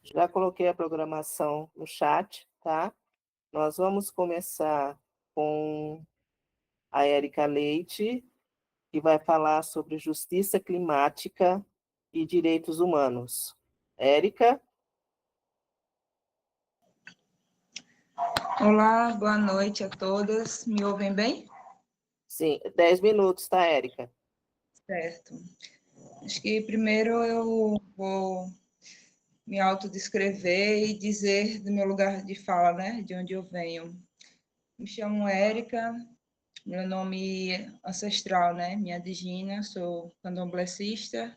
Já coloquei a programação no chat, tá? Nós vamos começar com a Érica Leite, que vai falar sobre justiça climática e direitos humanos. Érica? Olá, boa noite a todas. Me ouvem bem? Sim, 10 minutos, tá, Érica? Certo. Acho que primeiro eu vou me autodescrever e dizer do meu lugar de fala, né? De onde eu venho. Me chamo Érica, meu nome ancestral, né? Minha digina, sou candomblessista,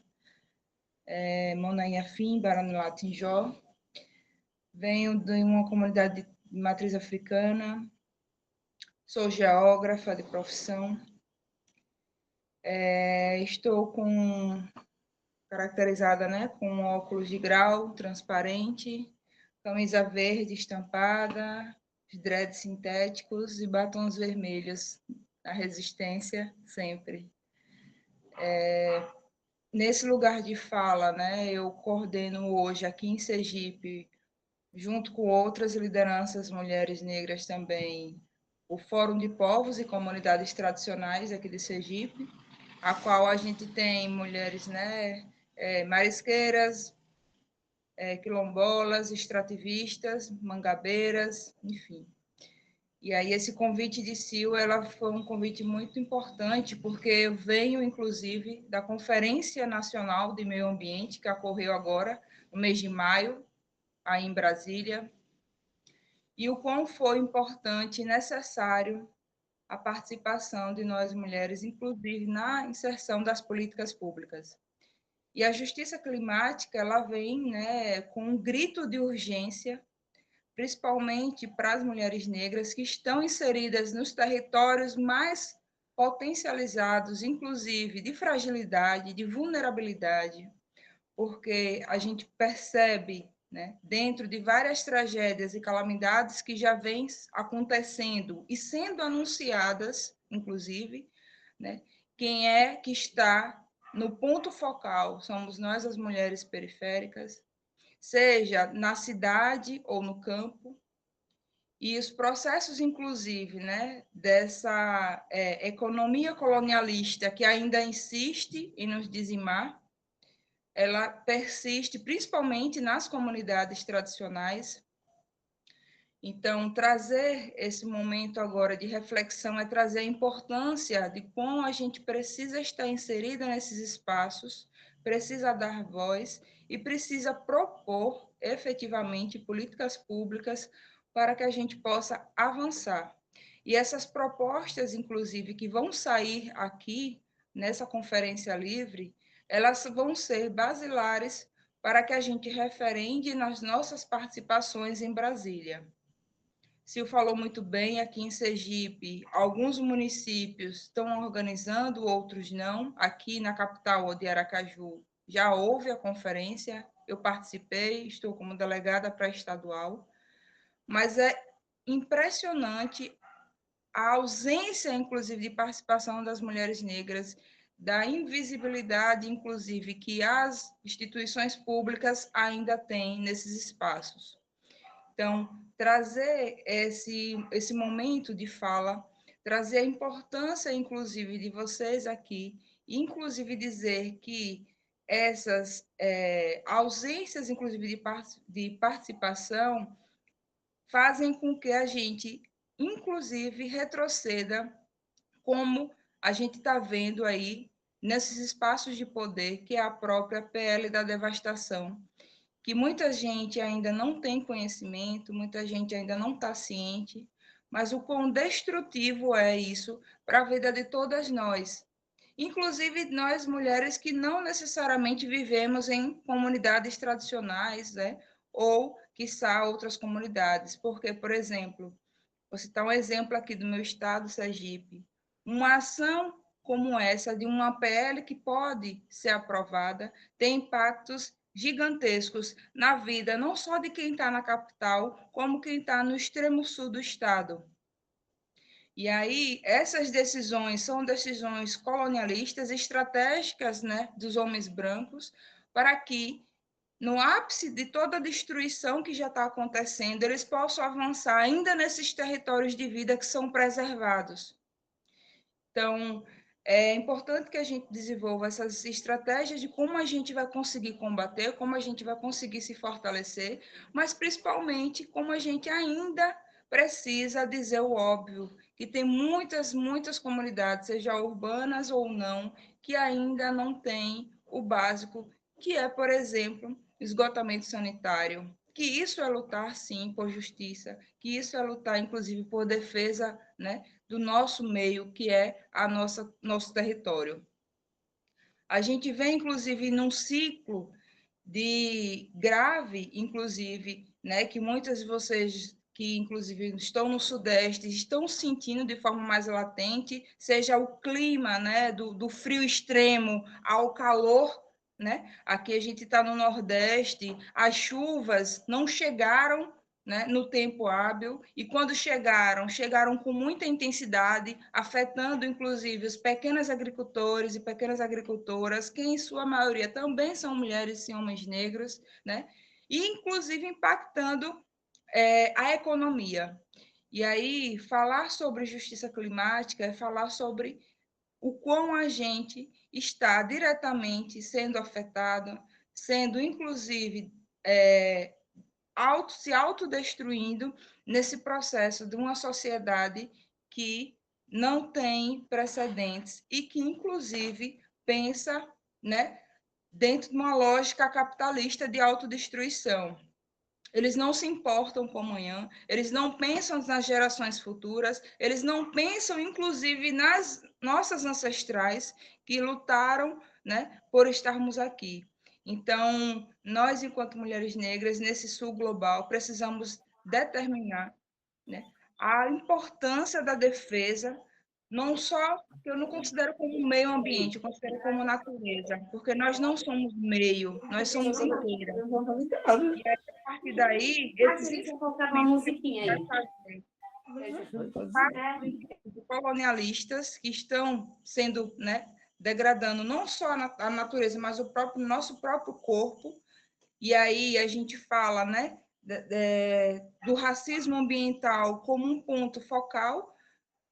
Monanhafim, Baranulá, Tinjó. Venho de uma comunidade de matriz africana, sou geógrafa de profissão. Estou caracterizada, né, com óculos de grau transparente, camisa verde estampada, dreads sintéticos e batons vermelhos. A resistência sempre. Nesse lugar de fala, né, eu coordeno hoje aqui em Sergipe, junto com outras lideranças mulheres negras também, o Fórum de Povos e Comunidades Tradicionais aqui de Sergipe, a qual a gente tem mulheres, né, marisqueiras, quilombolas, extrativistas, mangabeiras, enfim. E aí esse convite de Sil, ela foi um convite muito importante, porque eu venho, inclusive, da Conferência Nacional de Meio Ambiente, que ocorreu agora, no mês de maio, aí em Brasília, e o quão foi importante e necessário a participação de nós mulheres, inclusive na inserção das políticas públicas. E a justiça climática, ela vem, né, com um grito de urgência, principalmente para as mulheres negras que estão inseridas nos territórios mais potencializados, inclusive de fragilidade, de vulnerabilidade, porque a gente percebe, né, dentro de várias tragédias e calamidades que já vêm acontecendo e sendo anunciadas, inclusive, né, quem é que está no ponto focal somos nós, as mulheres periféricas, seja na cidade ou no campo, e os processos, inclusive, né, dessa economia colonialista que ainda insiste em nos dizimar, ela persiste principalmente nas comunidades tradicionais. Então, trazer esse momento agora de reflexão é trazer a importância de como a gente precisa estar inserida nesses espaços, precisa dar voz e precisa propor efetivamente políticas públicas para que a gente possa avançar. E essas propostas, inclusive, que vão sair aqui nessa conferência livre, elas vão ser basilares para que a gente referende nas nossas participações em Brasília. Sil falou muito bem, aqui em Sergipe, alguns municípios estão organizando, outros não. Aqui na capital de Aracaju já houve a conferência, eu participei, estou como delegada pré-estadual, mas é impressionante a ausência, inclusive, de participação das mulheres negras, da invisibilidade, inclusive, que as instituições públicas ainda têm nesses espaços. Então, trazer esse momento de fala, trazer a importância, inclusive, de vocês aqui, inclusive dizer que essas ausências, inclusive, de participação, fazem com que a gente, inclusive, retroceda, como a gente está vendo aí nesses espaços de poder, que é a própria PL da devastação, que muita gente ainda não tem conhecimento, muita gente ainda não está ciente, mas o quão destrutivo é isso para a vida de todas nós, inclusive nós mulheres que não necessariamente vivemos em comunidades tradicionais, né? Ou, quiçá, outras comunidades, porque, por exemplo, vou citar um exemplo aqui do meu estado, Sergipe, uma ação como essa, de uma PL que pode ser aprovada, tem impactos gigantescos na vida, não só de quem está na capital, como quem está no extremo sul do estado. E aí, essas decisões são decisões colonialistas, estratégicas, né, dos homens brancos, para que no ápice de toda a destruição que já está acontecendo, eles possam avançar ainda nesses territórios de vida que são preservados. Então, é importante que a gente desenvolva essas estratégias de como a gente vai conseguir combater, como a gente vai conseguir se fortalecer, mas principalmente como a gente ainda precisa dizer o óbvio, que tem muitas comunidades, seja urbanas ou não, que ainda não têm o básico, que é, por exemplo, esgotamento sanitário. Que isso é lutar, sim, por justiça, que isso é lutar, inclusive, por defesa, né, do nosso meio, que é nosso território. A gente vem, inclusive, num ciclo de grave, inclusive, né, que muitas de vocês que, inclusive, estão no Sudeste, estão sentindo de forma mais latente, seja o clima, né, do frio extremo ao calor, né? Aqui a gente está no Nordeste, as chuvas não chegaram, né, no tempo hábil, e quando chegaram, chegaram com muita intensidade, afetando inclusive os pequenos agricultores e pequenas agricultoras, que em sua maioria também são mulheres e homens negros, né? E inclusive impactando a economia. E aí, falar sobre justiça climática é falar sobre o quão a gente está diretamente sendo afetado, sendo inclusive se autodestruindo nesse processo de uma sociedade que não tem precedentes e que, inclusive, pensa, né, dentro de uma lógica capitalista de autodestruição. Eles não se importam com amanhã, eles não pensam nas gerações futuras, eles não pensam, inclusive, nas nossas ancestrais que lutaram, né, por estarmos aqui. Então, nós, enquanto mulheres negras, nesse sul global, precisamos determinar, né, a importância da defesa, não só que eu não considero como meio ambiente, eu considero como natureza, porque nós não somos meio, nós somos inteira. E aí, a partir daí, esses enfrentamentos que a gente vai fazer, colonialistas que estão sendo, né, degradando não só a natureza, mas o nosso próprio corpo. E aí a gente fala, né, do racismo ambiental como um ponto focal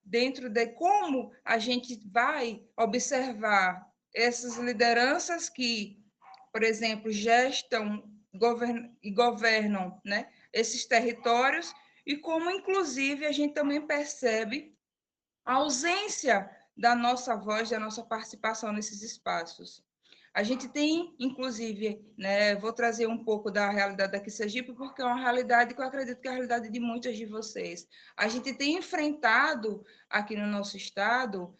dentro de como a gente vai observar essas lideranças que, por exemplo, gestam e governam, né, esses territórios, e como, inclusive, a gente também percebe a ausência da nossa voz, da nossa participação nesses espaços. A gente tem, inclusive, né, vou trazer um pouco da realidade daqui em Sergipe, porque é uma realidade que eu acredito que é a realidade de muitas de vocês. A gente tem enfrentado aqui no nosso estado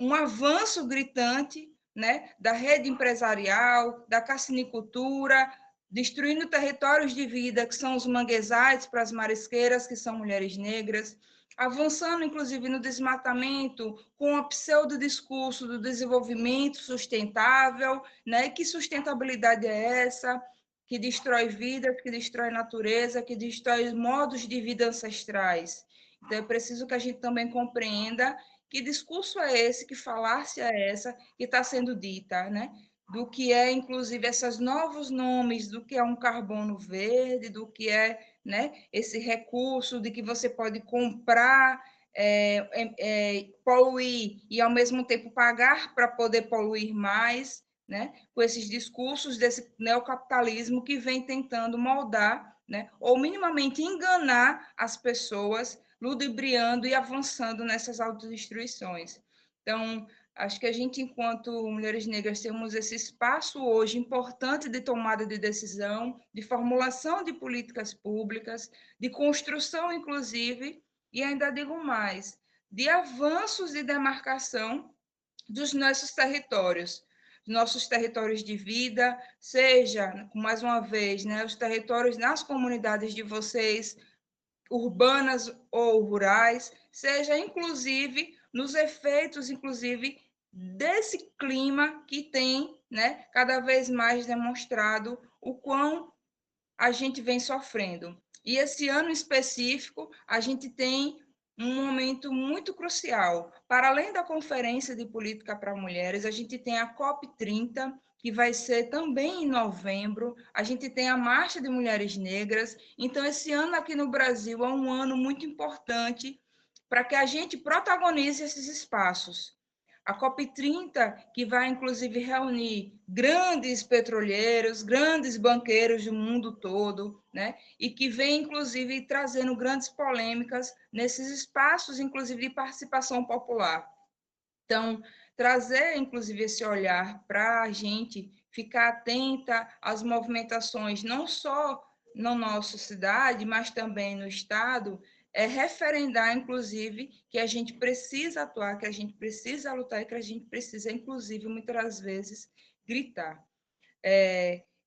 um avanço gritante, né, da rede empresarial, da cassinicultura, destruindo territórios de vida, que são os manguezais para as marisqueiras, que são mulheres negras, avançando, inclusive, no desmatamento, com o pseudo-discurso do desenvolvimento sustentável, né? Que sustentabilidade é essa? Que destrói vidas, que destrói natureza, que destrói modos de vida ancestrais. Então, é preciso que a gente também compreenda que discurso é esse, que falácia é essa que está sendo dita, né? Do que é, inclusive, esses novos nomes, do que é um carbono verde, do que é, né, esse recurso de que você pode comprar, poluir e, ao mesmo tempo, pagar para poder poluir mais, né, com esses discursos desse neocapitalismo que vem tentando moldar, né, ou minimamente enganar as pessoas, ludibriando e avançando nessas autodestruições. Então, acho que a gente, enquanto mulheres negras, temos esse espaço hoje importante de tomada de decisão, de formulação de políticas públicas, de construção, inclusive, e ainda digo mais, de avanços de demarcação dos nossos territórios de vida, seja, mais uma vez, né, os territórios nas comunidades de vocês, urbanas ou rurais, seja inclusive nos efeitos, inclusive, desse clima que tem, né, cada vez mais demonstrado o quão a gente vem sofrendo. E esse ano específico, a gente tem um momento muito crucial. Para além da Conferência de Política para Mulheres, a gente tem a COP30, que vai ser também em novembro, a gente tem a Marcha de Mulheres Negras. Então, esse ano aqui no Brasil é um ano muito importante para que a gente protagonize esses espaços. A COP30, que vai inclusive reunir grandes petroleiros, grandes banqueiros do mundo todo, né? E que vem inclusive trazendo grandes polêmicas nesses espaços, inclusive de participação popular. Então, trazer inclusive esse olhar para a gente ficar atenta às movimentações, não só na nossa cidade, mas também no estado, é referendar, inclusive, que a gente precisa atuar, que a gente precisa lutar e que a gente precisa, inclusive, muitas vezes, gritar.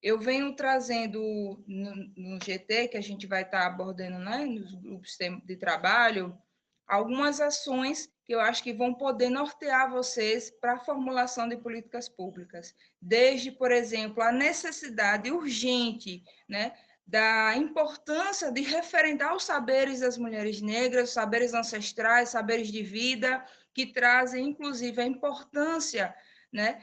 Eu venho trazendo no GT, que a gente vai estar abordando, né, nos grupos de trabalho, algumas ações que eu acho que vão poder nortear vocês para a formulação de políticas públicas. Desde, por exemplo, a necessidade urgente, né, da importância de referendar os saberes das mulheres negras, os saberes ancestrais, saberes de vida, que trazem, inclusive, a importância, né,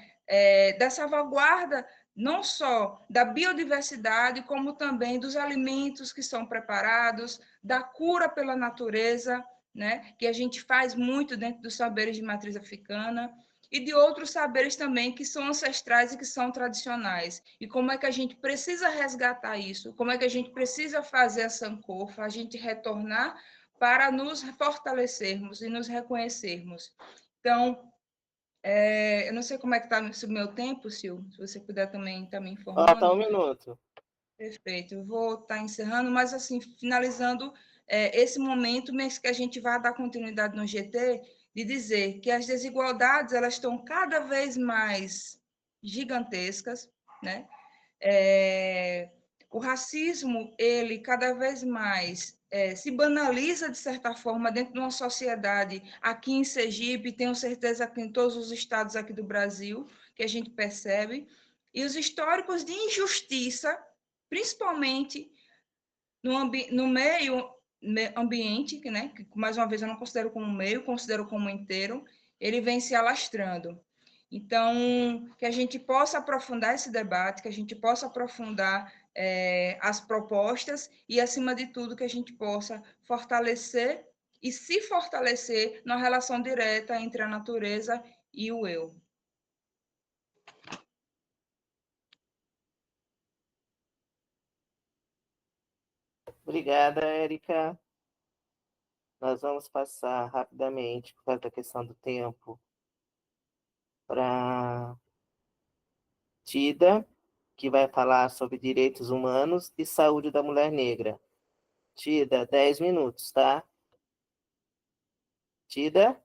da salvaguarda não só da biodiversidade, como também dos alimentos que são preparados, da cura pela natureza, né, que a gente faz muito dentro dos saberes de matriz africana, e de outros saberes também que são ancestrais e que são tradicionais. E como é que a gente precisa resgatar isso? Como é que a gente precisa fazer a sankofa, a gente retornar para nos fortalecermos e nos reconhecermos? Então, eu não sei como é que está o meu tempo, Sil, se você puder também estar me Falta informando. 1 minuto. Perfeito, eu vou estar encerrando, mas assim, finalizando esse momento, mas que a gente vai dar continuidade no GT, de dizer que as desigualdades elas estão cada vez mais gigantescas, né? O racismo, ele cada vez mais se banaliza, de certa forma, dentro de uma sociedade, aqui em Sergipe, tenho certeza que em todos os estados aqui do Brasil, que a gente percebe, e os históricos de injustiça, principalmente no meio ambiente, né, que mais uma vez eu não considero como meio, considero como inteiro, ele vem se alastrando. Então, que a gente possa aprofundar esse debate, que a gente possa aprofundar as propostas e, acima de tudo, que a gente possa fortalecer e se fortalecer na relação direta entre a natureza e o eu. Obrigada, Érica. Nós vamos passar rapidamente, por causa da questão do tempo, para Tida, que vai falar sobre direitos humanos e saúde da mulher negra. Tida, 10 minutos, tá? Tida?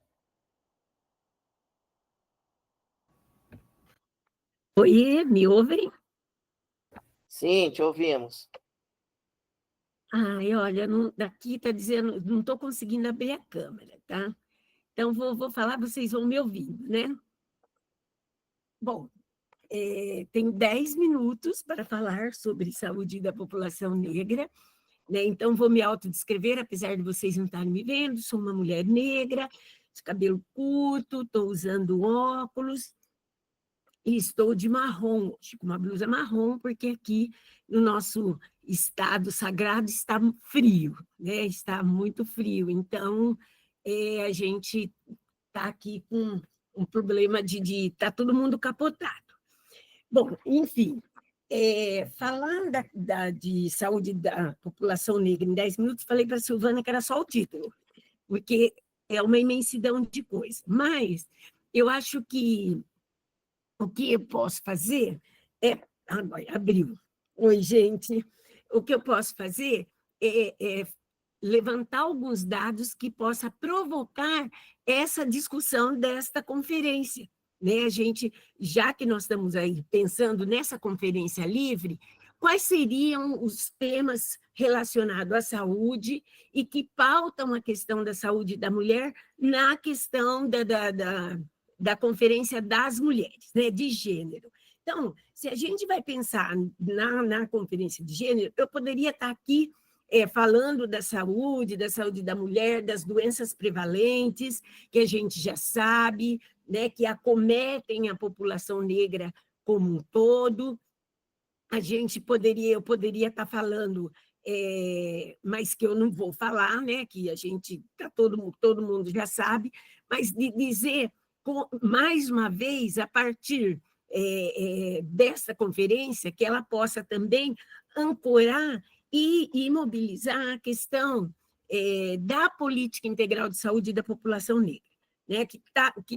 Oi, me ouvem? Sim, te ouvimos. Ai, olha, daqui está dizendo, não estou conseguindo abrir a câmera, tá? Então, vou falar, vocês vão me ouvindo, né? Bom, tenho 10 minutos para falar sobre saúde da população negra, né? Então, vou me autodescrever, apesar de vocês não estarem me vendo, sou uma mulher negra, de cabelo curto, estou usando óculos, e estou de marrom, hoje, com uma blusa marrom, porque aqui no nosso estado sagrado está frio, né? Está muito frio. Então, a gente está aqui com um problema de tá todo mundo capotado. Bom, enfim, falando de saúde da população negra em 10 minutos, falei para a Silvana que era só o título, porque é uma imensidão de coisa. Mas eu acho que o que eu posso fazer é... Abriu. Oi, gente. O que eu posso fazer é levantar alguns dados que possa provocar essa discussão desta conferência. Né? A gente, já que nós estamos aí pensando nessa conferência livre, quais seriam os temas relacionados à saúde e que pautam a questão da saúde da mulher na questão da Conferência das Mulheres, né, de gênero. Então, se a gente vai pensar na Conferência de Gênero, eu poderia estar aqui falando da saúde da mulher, das doenças prevalentes, que a gente já sabe, né, que acometem a população negra como um todo. Eu poderia estar falando, mas que eu não vou falar, né, que a gente, todo mundo já sabe, mas de dizer, mais uma vez, a partir dessa conferência, que ela possa também ancorar e mobilizar a questão da política integral de saúde da população negra, né, que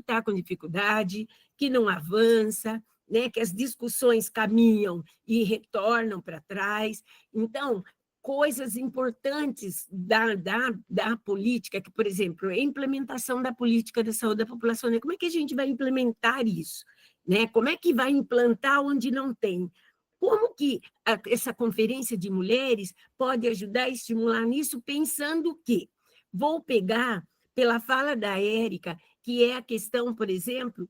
tá com dificuldade, que não avança, né, que as discussões caminham e retornam para trás. Então, coisas importantes da política, que, por exemplo, a implementação da política de saúde da população negra. Como é que a gente vai implementar isso? Né? Como é que vai implantar onde não tem? Como que essa conferência de mulheres pode ajudar a estimular nisso, pensando que vou pegar, pela fala da Érica, que é a questão, por exemplo,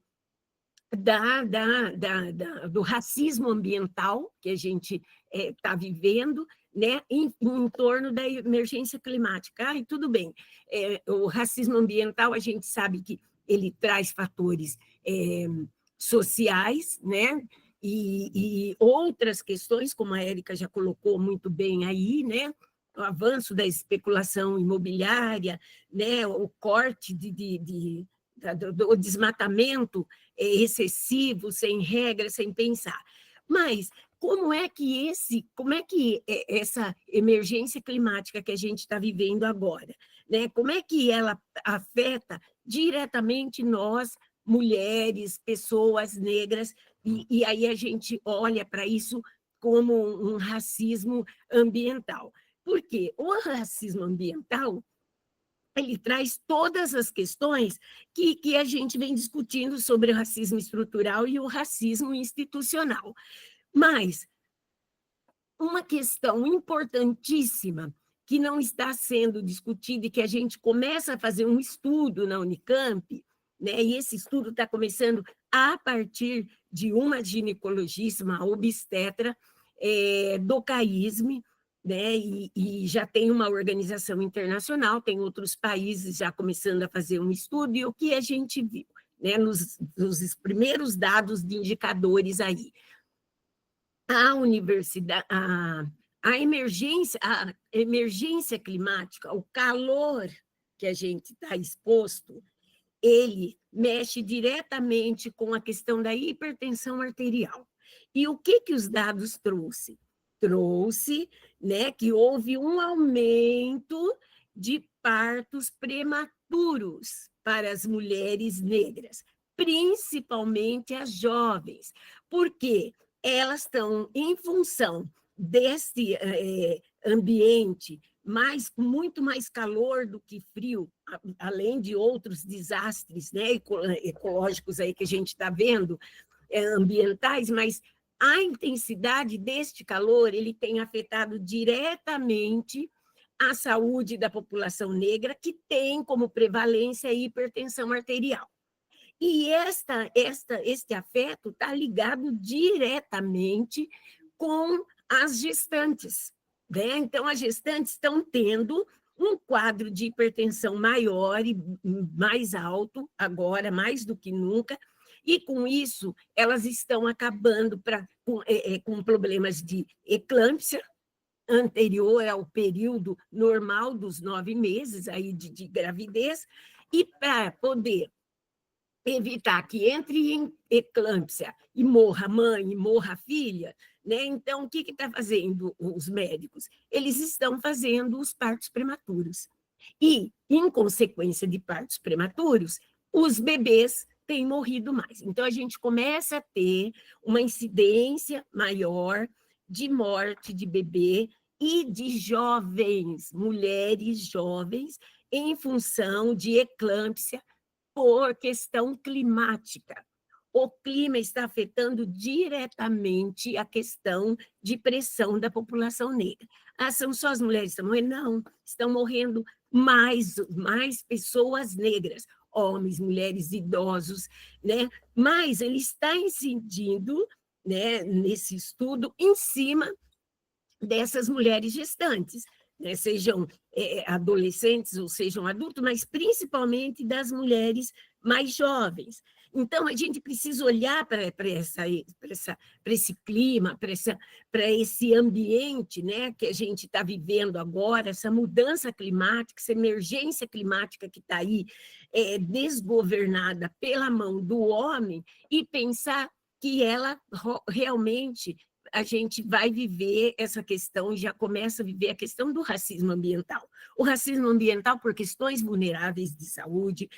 do racismo ambiental que a gente está vivendo, né, em torno da emergência climática. E tudo bem, o racismo ambiental, a gente sabe que ele traz fatores sociais, né, e outras questões, como a Érica já colocou muito bem aí, né, o avanço da especulação imobiliária, né, o corte do desmatamento excessivo, sem regras, sem pensar. Mas como é que essa emergência climática que a gente está vivendo agora, né? Como é que ela afeta diretamente nós, mulheres, pessoas negras, e aí a gente olha para isso como um racismo ambiental. Por quê? O racismo ambiental, ele traz todas as questões que a gente vem discutindo sobre o racismo estrutural e o racismo institucional. Mas uma questão importantíssima que não está sendo discutida e que a gente começa a fazer um estudo na Unicamp, né, e esse estudo está começando a partir de uma ginecologista, uma obstetra, do CAISM, né, e já tem uma organização internacional, tem outros países já começando a fazer um estudo, e o que a gente viu, né, nos primeiros dados de indicadores aí. A universidade, a emergência climática, o calor que a gente está exposto, ele mexe diretamente com a questão da hipertensão arterial. E o que os dados trouxe? Trouxe, né, que houve um aumento de partos prematuros para as mulheres negras, principalmente as jovens. Por quê? Elas estão, em função desse ambiente muito mais calor do que frio, além de outros desastres, né, ecológicos aí que a gente está vendo, ambientais, mas a intensidade deste calor ele tem afetado diretamente a saúde da população negra, que tem como prevalência a hipertensão arterial. E este afeto está ligado diretamente com as gestantes, né? Então, as gestantes estão tendo um quadro de hipertensão maior e mais alto, agora, mais do que nunca, e com isso elas estão acabando com problemas de eclâmpsia, anterior ao período normal dos 9 meses aí de gravidez, e para poder evitar que entre em eclâmpsia e morra a mãe e morra a filha, né? Então, o que está fazendo os médicos? Eles estão fazendo os partos prematuros. E, em consequência de partos prematuros, os bebês têm morrido mais. Então, a gente começa a ter uma incidência maior de morte de bebê e de jovens, mulheres jovens, em função de eclâmpsia, por questão climática. O clima está afetando diretamente a questão de pressão da população negra. São só as mulheres que estão morrendo? Não, estão morrendo mais pessoas negras, homens, mulheres, idosos, né? Mas ele está incidindo, né, nesse estudo em cima dessas mulheres gestantes, né, sejam adolescentes ou sejam adultos, mas principalmente das mulheres mais jovens. Então, a gente precisa olhar para esse clima, para esse ambiente, né, que a gente está vivendo agora, essa mudança climática, essa emergência climática que está aí, desgovernada pela mão do homem, e pensar que ela realmente a gente vai viver essa questão, já começa a viver a questão do racismo ambiental. O racismo ambiental por questões vulneráveis de saúde,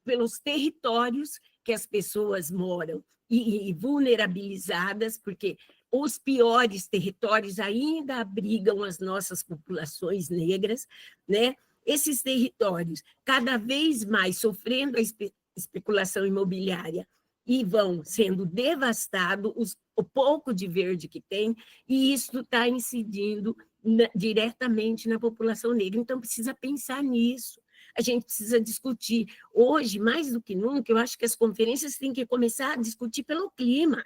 pelos territórios que as pessoas moram e vulnerabilizadas, porque os piores territórios ainda abrigam as nossas populações negras, né? Esses territórios cada vez mais sofrendo a especulação imobiliária e vão sendo devastados, o pouco de verde que tem, e isso está incidindo diretamente na população negra. Então, precisa pensar nisso. A gente precisa discutir. Hoje, mais do que nunca, eu acho que as conferências têm que começar a discutir pelo clima.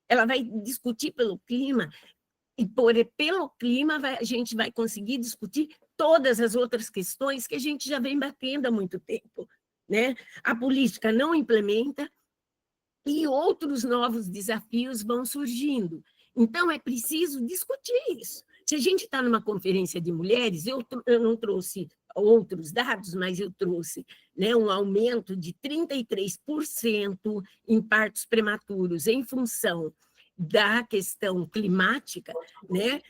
Ela vai discutir pelo clima, e pelo clima a gente vai conseguir discutir todas as outras questões que a gente já vem batendo há muito tempo, né? A política não implementa, e outros novos desafios vão surgindo. Então, é preciso discutir isso. Se a gente está numa conferência de mulheres, eu não trouxe outros dados, mas eu trouxe, né, um aumento de 33% em partos prematuros em função da questão climática, né,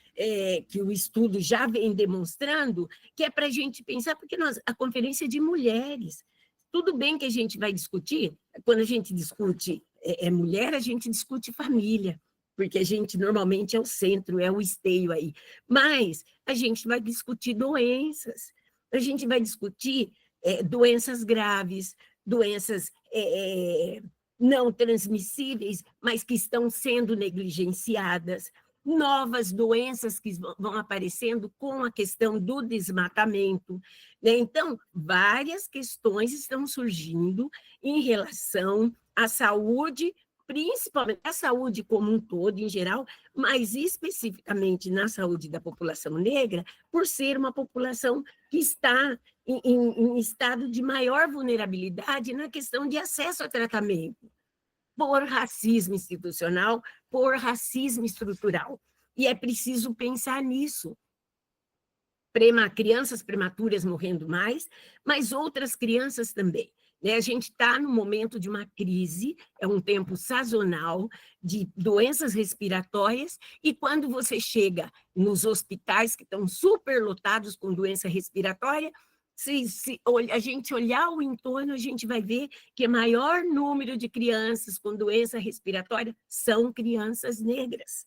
que o estudo já vem demonstrando, que é para a gente pensar, porque a conferência é de mulheres. Tudo bem que a gente vai discutir, quando a gente discute mulher, a gente discute família, porque a gente normalmente é o centro, é o esteio aí. Mas a gente vai discutir doenças, a gente vai discutir doenças graves, doenças não transmissíveis, mas que estão sendo negligenciadas, novas doenças que vão aparecendo com a questão do desmatamento, né? Então, várias questões estão surgindo em relação à saúde, principalmente a saúde como um todo, em geral, mas especificamente na saúde da população negra, por ser uma população que está em estado de maior vulnerabilidade na questão de acesso a tratamento, por racismo institucional, por racismo estrutural. E é preciso pensar nisso. Crianças prematuras morrendo mais, mas outras crianças também. A gente está no momento de uma crise, é um tempo sazonal de doenças respiratórias, e quando você chega nos hospitais que estão superlotados com doença respiratória, se a gente olhar o entorno, a gente vai ver que o maior número de crianças com doença respiratória são crianças negras,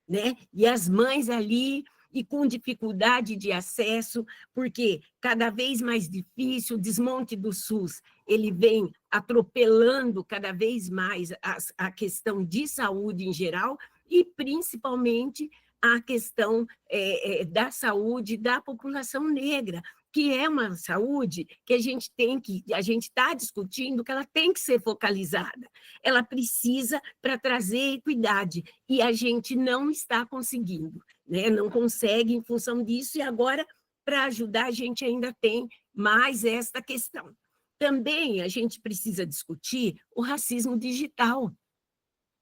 né? E as mães ali e com dificuldade de acesso, porque cada vez mais difícil, o desmonte do SUS, ele vem atropelando cada vez mais a questão de saúde em geral, e principalmente a questão da saúde da população negra, que é uma saúde que a gente está discutindo que ela tem que ser focalizada, ela precisa para trazer equidade, e a gente não está conseguindo, né? Não consegue em função disso, e agora, para ajudar, a gente ainda tem mais esta questão. Também a gente precisa discutir o racismo digital,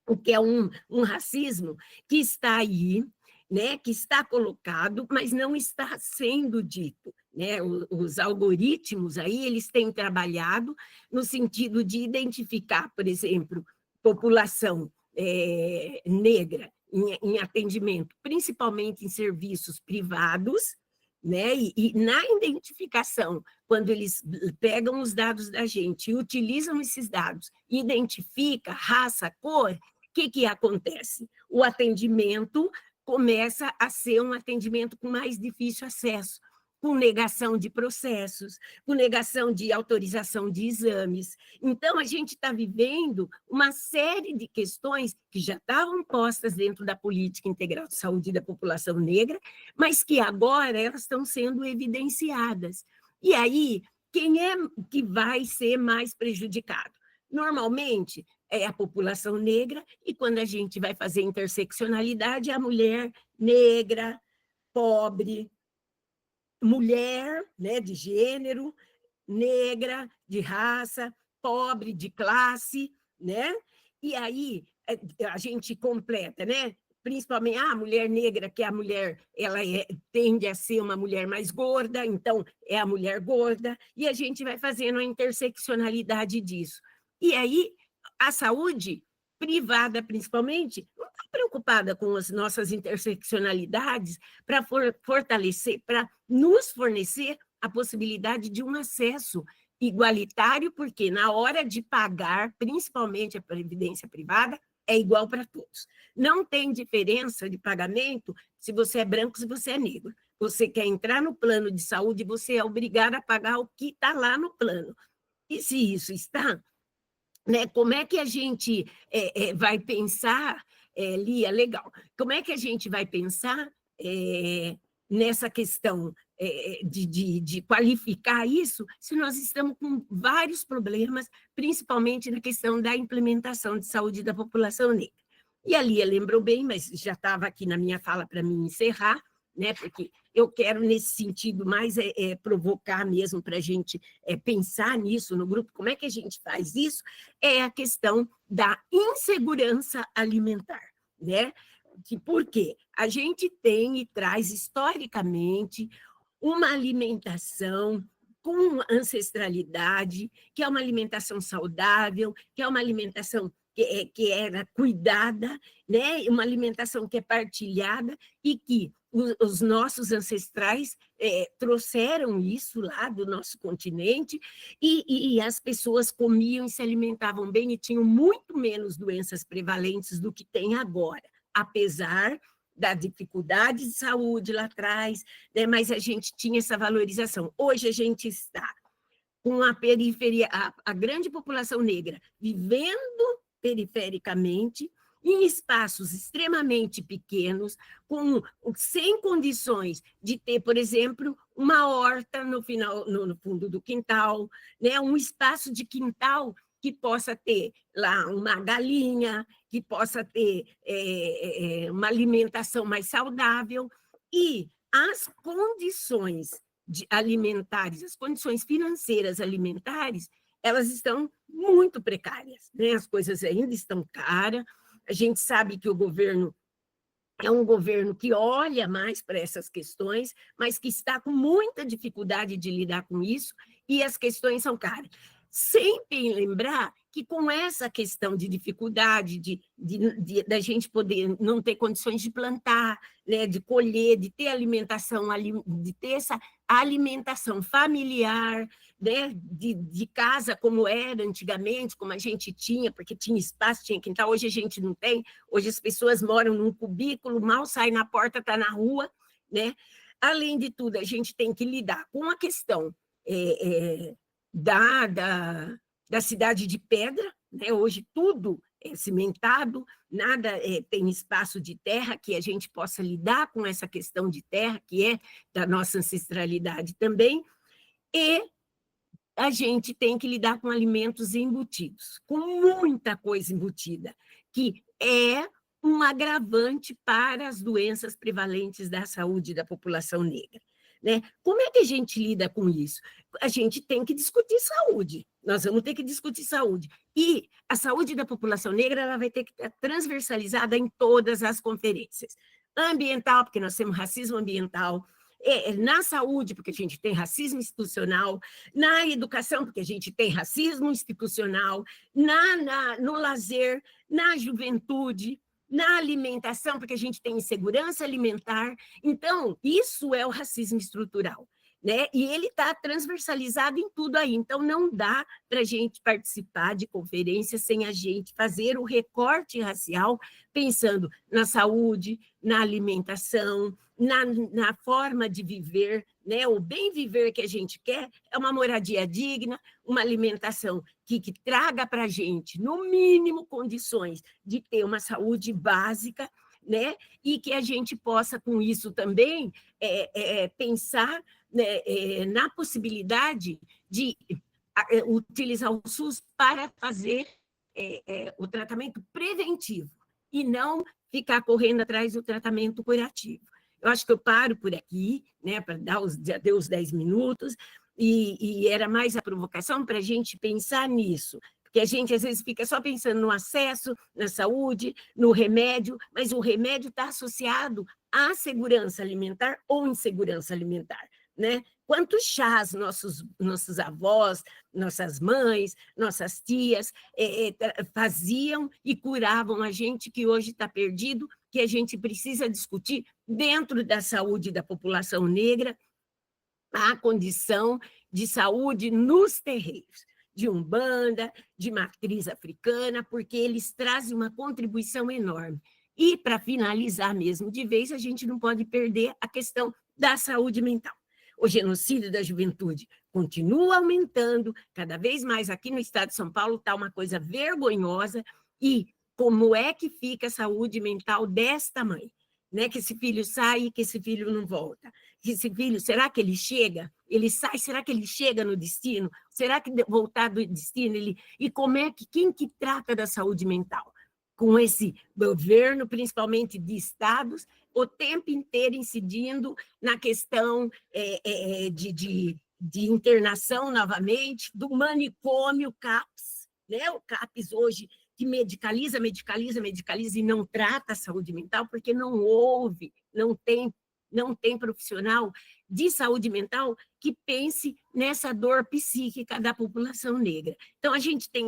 o que é um racismo que está aí, né, que está colocado, mas não está sendo dito, né? Os algoritmos aí, eles têm trabalhado no sentido de identificar, por exemplo, população negra em atendimento, principalmente em serviços privados, né? E na identificação, quando eles pegam os dados da gente e utilizam esses dados, identifica raça, cor, o que acontece? O atendimento começa a ser um atendimento com mais difícil acesso, com negação de processos, com negação de autorização de exames. Então, a gente está vivendo uma série de questões que já estavam postas dentro da política integral de saúde da população negra, mas que agora elas estão sendo evidenciadas. E aí, quem é que vai ser mais prejudicado? Normalmente, é a população negra, e quando a gente vai fazer interseccionalidade, é a mulher negra, pobre, mulher, né, de gênero, negra, de raça, pobre, de classe, né? E aí a gente completa, né? Principalmente a mulher negra, que é a mulher, tende a ser uma mulher mais gorda, então é a mulher gorda, e a gente vai fazendo a interseccionalidade disso. E aí a saúde privada, principalmente, não está preocupada com as nossas interseccionalidades para fortalecer, para nos fornecer a possibilidade de um acesso igualitário, porque na hora de pagar, principalmente a previdência privada, é igual para todos. Não tem diferença de pagamento se você é branco, se você é negro. Você quer entrar no plano de saúde, você é obrigado a pagar o que está lá no plano. E se isso está, né, como é que a gente vai pensar, Lia, legal, como é que a gente vai pensar nessa questão de qualificar isso, se nós estamos com vários problemas, principalmente na questão da implementação de saúde da população negra. E a Lia lembrou bem, mas já estava aqui na minha fala para mim encerrar, né, porque eu quero, nesse sentido, mais provocar mesmo para a gente pensar nisso no grupo, como é que a gente faz isso, é a questão da insegurança alimentar, né? Por quê? A gente tem e traz historicamente uma alimentação com ancestralidade, que é uma alimentação saudável, que é uma alimentação que era cuidada, né? Uma alimentação que é partilhada e que os nossos ancestrais trouxeram isso lá do nosso continente e as pessoas comiam e se alimentavam bem e tinham muito menos doenças prevalentes do que tem agora, apesar da dificuldade de saúde lá atrás, né? Mas a gente tinha essa valorização. Hoje a gente está com a periferia, a grande população negra vivendo perifericamente, em espaços extremamente pequenos, sem condições de ter, por exemplo, uma horta no fundo do quintal, né? Um espaço de quintal que possa ter lá uma galinha, que possa ter uma alimentação mais saudável, e as condições alimentares, as condições financeiras alimentares, elas estão muito precárias, né? As coisas ainda estão caras, a gente sabe que o governo é um governo que olha mais para essas questões, mas que está com muita dificuldade de lidar com isso, e as questões são caras. Sempre lembrar que com essa questão de dificuldade da gente poder não ter condições de plantar, né, de colher, de ter alimentação, de ter essa alimentação familiar, né, de casa como era antigamente, como a gente tinha, porque tinha espaço, tinha quintal, hoje a gente não tem, hoje as pessoas moram num cubículo, mal sai na porta, está na rua, né? Além de tudo, a gente tem que lidar com a questão da cidade de pedra, né? Hoje tudo é cimentado, nada tem espaço de terra, que a gente possa lidar com essa questão de terra, que é da nossa ancestralidade também, e a gente tem que lidar com alimentos embutidos, com muita coisa embutida, que é um agravante para as doenças prevalentes da saúde da população negra, né? Como é que a gente lida com isso? A gente tem que discutir saúde, nós vamos ter que discutir saúde. E a saúde da população negra ela vai ter que estar transversalizada em todas as conferências. Ambiental, porque nós temos racismo ambiental, na saúde, porque a gente tem racismo institucional, na educação, porque a gente tem racismo institucional, no lazer, na juventude, na alimentação, porque a gente tem insegurança alimentar. Então, isso é o racismo estrutural, né? E ele está transversalizado em tudo aí. Então, não dá para a gente participar de conferências sem a gente fazer o recorte racial, pensando na saúde, na alimentação, na forma de viver, né? O bem viver que a gente quer é uma moradia digna, uma alimentação que traga para a gente, no mínimo, condições de ter uma saúde básica, né? E que a gente possa, com isso também, pensar, né, na possibilidade de utilizar o SUS para fazer o tratamento preventivo e não ficar correndo atrás do tratamento curativo. Eu acho que eu paro por aqui, né, para já deu os 10 minutos, e era mais a provocação para a gente pensar nisso, porque a gente às vezes fica só pensando no acesso, na saúde, no remédio, mas o remédio está associado à segurança alimentar ou insegurança alimentar, né? Quantos chás nossos avós, nossas mães, nossas tias faziam e curavam a gente que hoje está perdido, que a gente precisa discutir dentro da saúde da população negra, a condição de saúde nos terreiros, de Umbanda, de matriz africana, porque eles trazem uma contribuição enorme. E, para finalizar mesmo de vez, a gente não pode perder a questão da saúde mental. O genocídio da juventude continua aumentando, cada vez mais aqui no estado de São Paulo está uma coisa vergonhosa, e como é que fica a saúde mental desta mãe? Né? Que esse filho sai e que esse filho não volta. Que esse filho, será que ele chega? Ele sai, será que ele chega no destino? Será que voltar do destino? E como é que, quem que trata da saúde mental? Com esse governo, principalmente de estados, o tempo inteiro incidindo na questão de internação novamente, do manicômio CAPS, né? O CAPS hoje que medicaliza e não trata a saúde mental, porque não houve, não tem profissional de saúde mental que pense nessa dor psíquica da população negra. Então,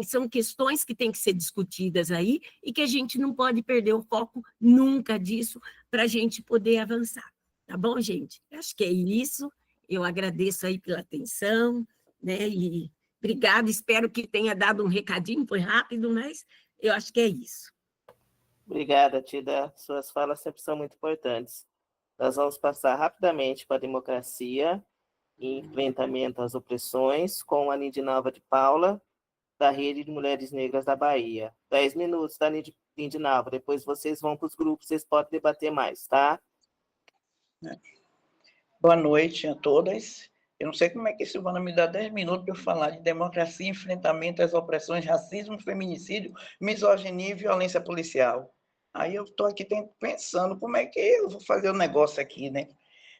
são questões que têm que ser discutidas aí e que a gente não pode perder o foco nunca disso para a gente poder avançar. Tá bom, gente? Acho que é isso. Eu agradeço aí pela atenção, né? E obrigada, espero que tenha dado um recadinho, foi rápido, mas eu acho que é isso. Obrigada, Tida. Suas falas sempre são muito importantes. Nós vamos passar rapidamente para a democracia e enfrentamento às opressões com a Lindinalva de Paula, da Rede de Mulheres Negras da Bahia. 10 minutos, da Lindinalva. Depois vocês vão para os grupos, vocês podem debater mais, tá? Boa noite a todas. Eu não sei como é que Silvana me dá 10 minutos para eu falar de democracia, enfrentamento às opressões, racismo, feminicídio, misoginia e violência policial. Aí eu estou aqui pensando como é que eu vou fazer o negócio aqui, né?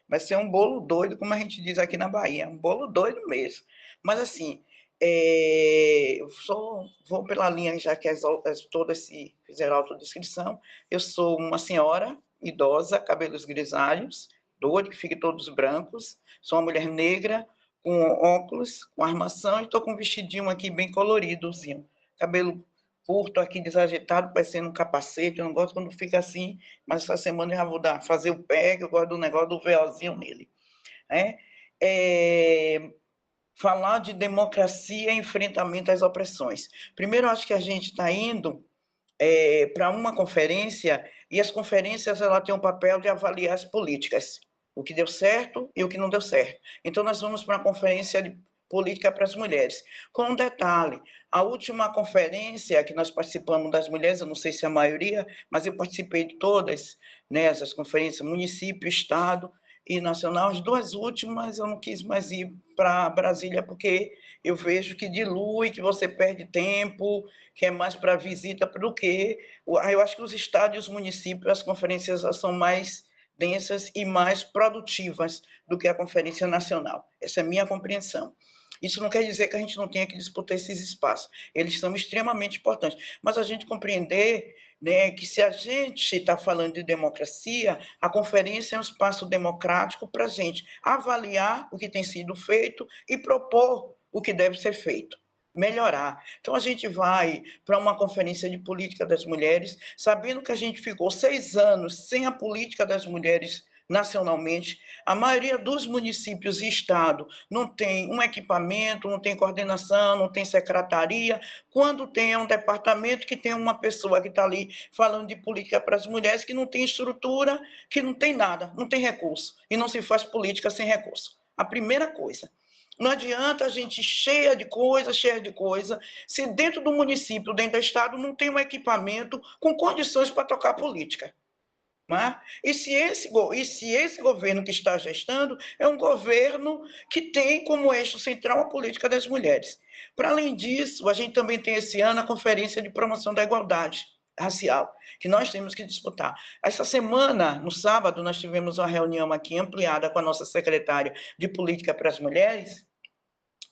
Vai ser um bolo doido, como a gente diz aqui na Bahia, um bolo doido mesmo. Mas, eu vou pela linha, já que todas fizeram autodescrição. Eu sou uma senhora idosa, cabelos grisalhos, doido, que fiquem todos brancos. Sou uma mulher negra, com óculos, com armação, e estou com um vestidinho aqui bem coloridozinho. Cabelo curto aqui, desajeitado, parecendo um capacete. Eu não gosto quando fica assim, mas essa semana eu já vou fazer o pé, que eu gosto do negócio do véuzinho nele. Falar de democracia e enfrentamento às opressões. Primeiro, acho que a gente está indo para uma conferência, e as conferências ela têm um papel de avaliar as políticas, o que deu certo e o que não deu certo. Então, nós vamos para uma conferência de política para as mulheres. Com um detalhe, a última conferência que nós participamos das mulheres, eu não sei se é a maioria, mas eu participei de todas, né, essas conferências, município, estado e nacional. As duas últimas eu não quis mais ir para Brasília, porque eu vejo que dilui, que você perde tempo, que é mais para visita do que... Eu acho que os estados e os municípios, as conferências são mais densas e mais produtivas do que a Conferência Nacional. Essa é a minha compreensão. Isso não quer dizer que a gente não tenha que disputar esses espaços. Eles são extremamente importantes. Mas a gente compreender, né, que se a gente está falando de democracia, a conferência é um espaço democrático para a gente avaliar o que tem sido feito e propor o que deve ser feito, melhorar. Então, a gente vai para uma conferência de política das mulheres, sabendo que a gente ficou 6 anos sem a política das mulheres nacionalmente. A maioria dos municípios e estado não tem um equipamento, não tem coordenação, não tem secretaria. Quando tem, é um departamento que tem uma pessoa que está ali falando de política para as mulheres, que não tem estrutura, que não tem nada, não tem recurso. E não se faz política sem recurso. A primeira coisa. Não adianta a gente cheia de coisa, se dentro do município, dentro do estado, não tem um equipamento com condições para tocar política. Né? E se esse governo que está gestando é um governo que tem como eixo central a política das mulheres. Para além disso, a gente também tem esse ano a Conferência de Promoção da Igualdade Racial, que nós temos que disputar. Essa semana, no sábado, nós tivemos uma reunião aqui ampliada com a nossa secretária de Política para as Mulheres.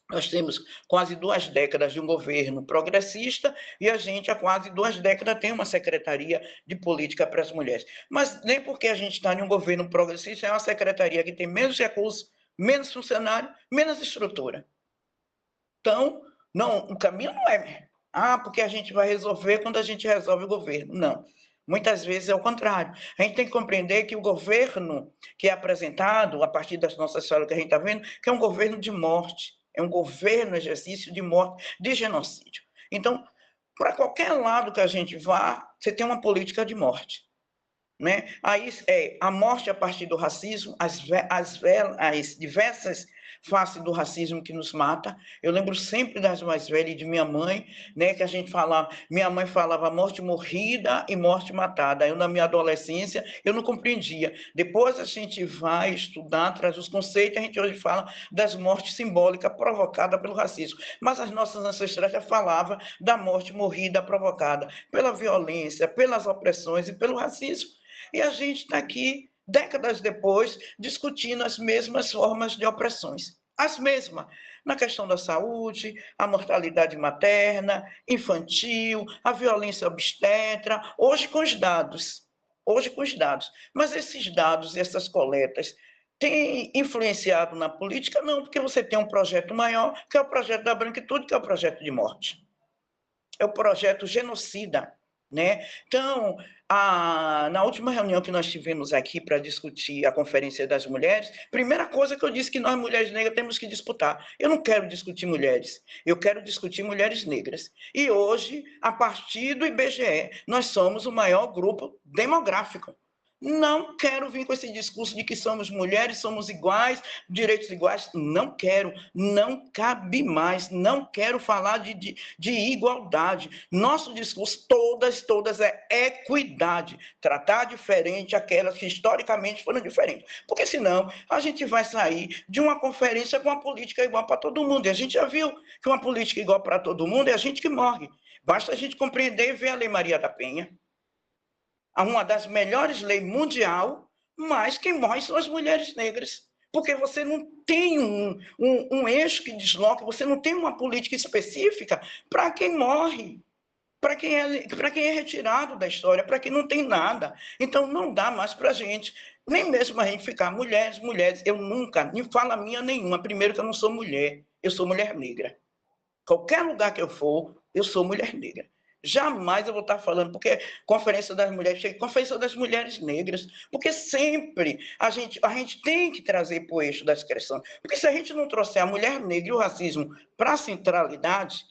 Nós temos quase 2 décadas de um governo progressista e a gente, há quase 2 décadas, tem uma Secretaria de Política para as Mulheres. Mas nem porque a gente está em um governo progressista, é uma secretaria que tem menos recursos, menos funcionário, menos estrutura. Então, não, o caminho não é, porque a gente vai resolver quando a gente resolve o governo. Não. Muitas vezes é o contrário. A gente tem que compreender que o governo que é apresentado, a partir das nossas falas que a gente está vendo, que é um governo de morte. É um governo, exercício de morte, de genocídio. Então, para qualquer lado que a gente vá, você tem uma política de morte. Né? Aí é a morte a partir do racismo, as diversas faces do racismo que nos mata. Eu lembro sempre das mais velhas de minha mãe, né, que a gente falava, minha mãe falava morte morrida e morte matada. Eu, na minha adolescência, eu não compreendia. Depois a gente vai estudar, traz os conceitos, a gente hoje fala das mortes simbólicas provocadas pelo racismo. Mas as nossas ancestrais já falavam da morte morrida provocada pela violência, pelas opressões e pelo racismo. E a gente está aqui, décadas depois, discutindo as mesmas formas de opressões. As mesmas, na questão da saúde, a mortalidade materna, infantil, a violência obstetra, hoje com os dados. Mas esses dados, essas coletas, têm influenciado na política? Não, porque você tem um projeto maior, que é o projeto da branquitude, que é o projeto de morte. É o projeto genocida. Né? Então, na última reunião que nós tivemos aqui para discutir a Conferência das Mulheres, primeira coisa que eu disse que nós, mulheres negras, temos que disputar. Eu não quero discutir mulheres, eu quero discutir mulheres negras. E hoje, a partir do IBGE, nós somos o maior grupo demográfico. Não quero vir com esse discurso de que somos mulheres, somos iguais, direitos iguais. Não quero, não cabe mais. Não quero falar de igualdade. Nosso discurso, todas é equidade. Tratar diferente aquelas que historicamente foram diferentes. Porque senão a gente vai sair de uma conferência com uma política igual para todo mundo. E a gente já viu que uma política igual para todo mundo é a gente que morre. Basta a gente compreender e ver a Lei Maria da Penha. Uma das melhores leis mundial, mas quem morre são as mulheres negras. Porque você não tem um eixo que desloca, você não tem uma política específica para quem morre, para quem é retirado da história, para quem não tem nada. Então, não dá mais para a gente, nem mesmo a gente ficar mulheres, eu nunca, nem fala minha nenhuma. Primeiro que eu não sou mulher, eu sou mulher negra. Qualquer lugar que eu for, eu sou mulher negra. Jamais eu vou estar falando, porque Conferência das Mulheres Negras, porque sempre a gente tem que trazer para o eixo da discussão. Porque se a gente não trouxer a mulher negra e o racismo para a centralidade,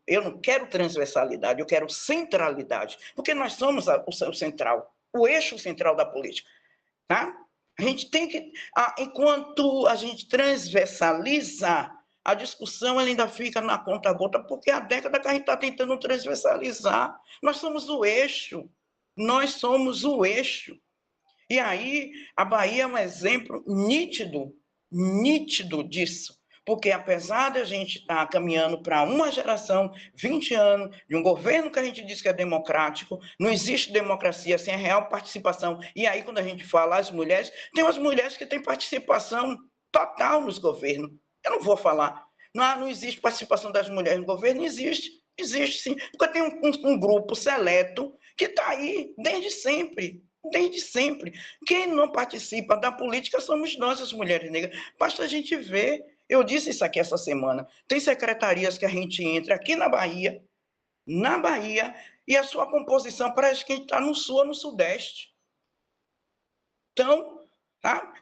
eu não quero transversalidade, eu quero centralidade, porque nós somos o central, o eixo central da política. Tá? A gente tem que, enquanto a gente transversaliza, a discussão ainda fica na conta-gota, porque há décadas que a gente está tentando transversalizar. Nós somos o eixo. E aí, a Bahia é um exemplo nítido disso. Porque apesar de a gente estar caminhando para uma geração, 20 anos, de um governo que a gente diz que é democrático, não existe democracia sem a real participação. E aí, quando a gente fala as mulheres, tem umas mulheres que têm participação total nos governos. Eu não vou falar, não existe participação das mulheres no governo, existe sim, porque tem um grupo seleto que está aí desde sempre. Quem não participa da política somos nós, as mulheres negras. Basta a gente ver, eu disse isso aqui essa semana, tem secretarias que a gente entra aqui na Bahia, e a sua composição parece que a gente está no sul ou no sudeste. Então,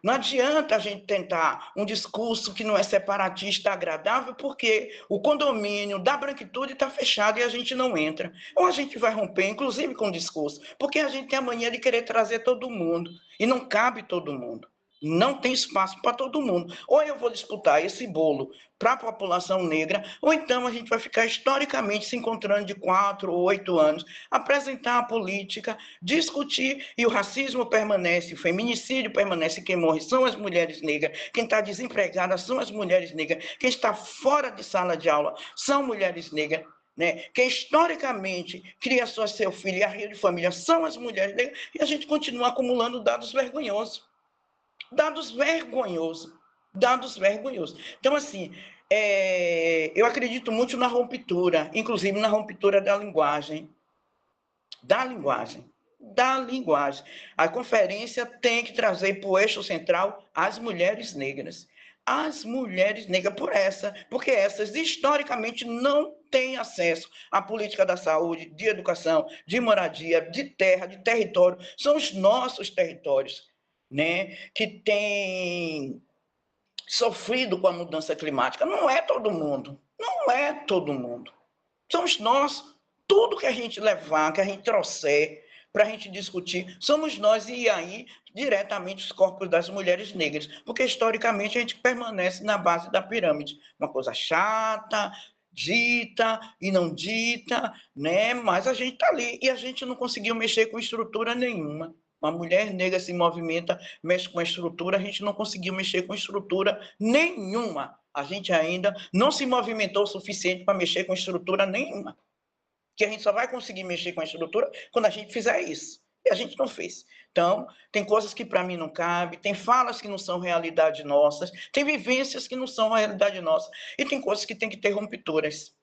não adianta a gente tentar um discurso que não é separatista agradável, porque o condomínio da branquitude está fechado e a gente não entra. Ou a gente vai romper, inclusive com o discurso, porque a gente tem a mania de querer trazer todo mundo, e não cabe todo mundo. Não tem espaço para todo mundo. Ou eu vou disputar esse bolo para a população negra, ou então a gente vai ficar historicamente se encontrando de 4 ou 8 anos, apresentar a política, discutir, e o racismo permanece, o feminicídio permanece, quem morre são as mulheres negras, quem está desempregada são as mulheres negras, quem está fora de sala de aula são mulheres negras, né? Quem historicamente cria seu filho e arreia de família são as mulheres negras, e a gente continua acumulando dados vergonhosos. Dados vergonhosos. Dados vergonhosos. Então, assim, eu acredito muito na ruptura, inclusive na ruptura da linguagem. Da linguagem. Da linguagem. A conferência tem que trazer para o eixo central as mulheres negras. As mulheres negras, porque essas historicamente não têm acesso à política da saúde, de educação, de moradia, de terra, de território. São os nossos territórios, né, que tem sofrido com a mudança climática. Não é todo mundo. Não é todo mundo. Somos nós. Tudo que a gente levar, que a gente trouxer para a gente discutir, somos nós, e aí, diretamente, os corpos das mulheres negras. Porque, historicamente, a gente permanece na base da pirâmide. Uma coisa chata, dita e não dita, né? Mas a gente está ali, e a gente não conseguiu mexer com estrutura nenhuma. Uma mulher negra se movimenta, mexe com a estrutura, a gente não conseguiu mexer com estrutura nenhuma. A gente ainda não se movimentou o suficiente para mexer com estrutura nenhuma. Que a gente só vai conseguir mexer com a estrutura quando a gente fizer isso. E a gente não fez. Então, tem coisas que para mim não cabem, tem falas que não são realidade nossas, tem vivências que não são realidade nossa, e tem coisas que tem que ter rupturas.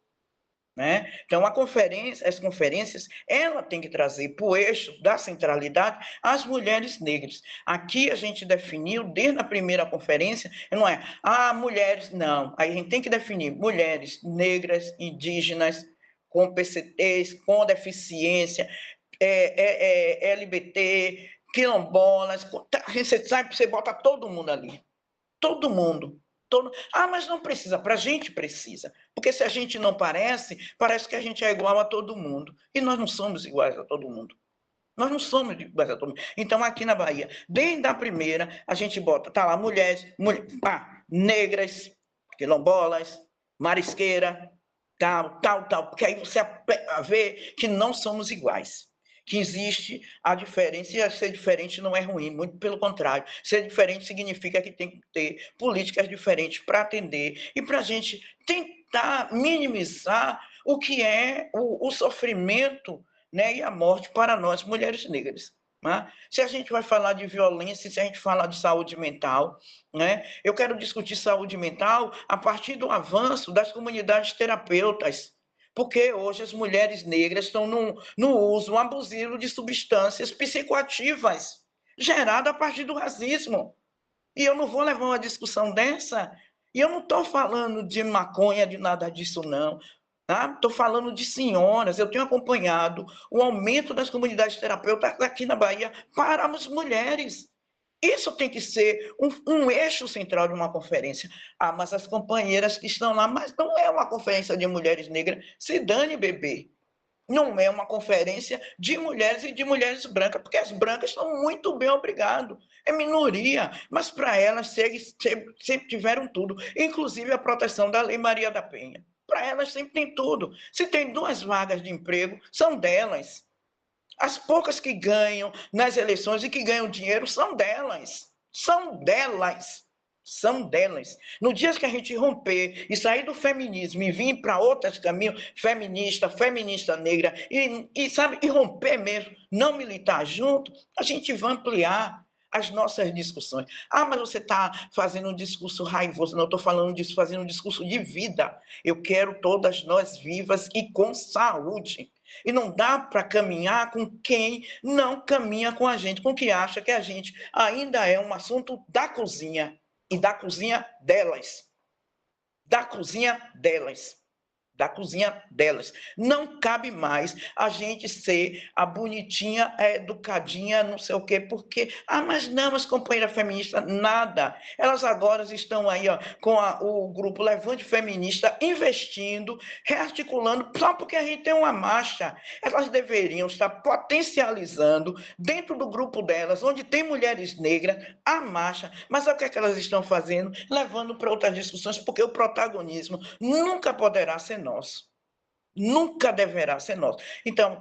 Né? Então, as conferências, ela tem que trazer para o eixo da centralidade as mulheres negras. Aqui a gente definiu, desde a primeira conferência, não é, mulheres, não. Aí a gente tem que definir mulheres negras, indígenas, com PCTs, com deficiência, LGBT, quilombolas, você sabe, você bota todo mundo ali. Todo mundo. Mas não precisa, para a gente precisa. Porque se a gente não parece que a gente é igual a todo mundo. E nós não somos iguais a todo mundo. Nós não somos iguais a todo mundo. Então, aqui na Bahia, desde a primeira, a gente bota, tá lá, mulheres, negras, quilombolas, marisqueira, tal. Porque aí você vê que não somos iguais. Que existe a diferença, e ser diferente não é ruim, muito pelo contrário. Ser diferente significa que tem que ter políticas diferentes para atender e para a gente tentar minimizar o que é o sofrimento, né, e a morte para nós, mulheres negras. Né? Se a gente vai falar de violência, se a gente falar de saúde mental, né, eu quero discutir saúde mental a partir do avanço das comunidades terapeutas, porque hoje as mulheres negras estão no uso abusivo de substâncias psicoativas, gerada a partir do racismo. E eu não vou levar uma discussão dessa, e eu não estou falando de maconha, de nada disso, não. Estou falando de senhoras, eu tenho acompanhado o aumento das comunidades terapeutas aqui na Bahia para as mulheres. Isso tem que ser um eixo central de uma conferência. Mas as companheiras que estão lá, mas não é uma conferência de mulheres negras, se dane, bebê. Não é uma conferência de mulheres e de mulheres brancas, porque as brancas estão muito bem, obrigado. É minoria, mas para elas sempre tiveram tudo, inclusive a proteção da Lei Maria da Penha. Para elas sempre tem tudo. Se tem 2 vagas de emprego, são delas. As poucas que ganham nas eleições e que ganham dinheiro são delas. São delas. São delas. No dia que a gente romper e sair do feminismo e vir para outros caminhos, feminista negra, e romper mesmo, não militar junto, a gente vai ampliar as nossas discussões. Mas você está fazendo um discurso raivoso. Não, eu estou falando disso, fazendo um discurso de vida. Eu quero todas nós vivas e com saúde. E não dá para caminhar com quem não caminha com a gente, com quem acha que a gente ainda é um assunto da cozinha, e da cozinha delas. Da cozinha delas. da cozinha delas. Não cabe mais a gente ser a bonitinha, a educadinha, não sei o quê, porque, mas não, as companheiras feministas, nada. Elas agora estão aí, ó, com o grupo Levante Feminista, investindo, rearticulando, só porque a gente tem uma marcha. Elas deveriam estar potencializando dentro do grupo delas, onde tem mulheres negras, a marcha, mas o que é que elas estão fazendo? Levando para outras discussões, porque o protagonismo nunca poderá ser nosso. Nunca deverá ser nosso. Então,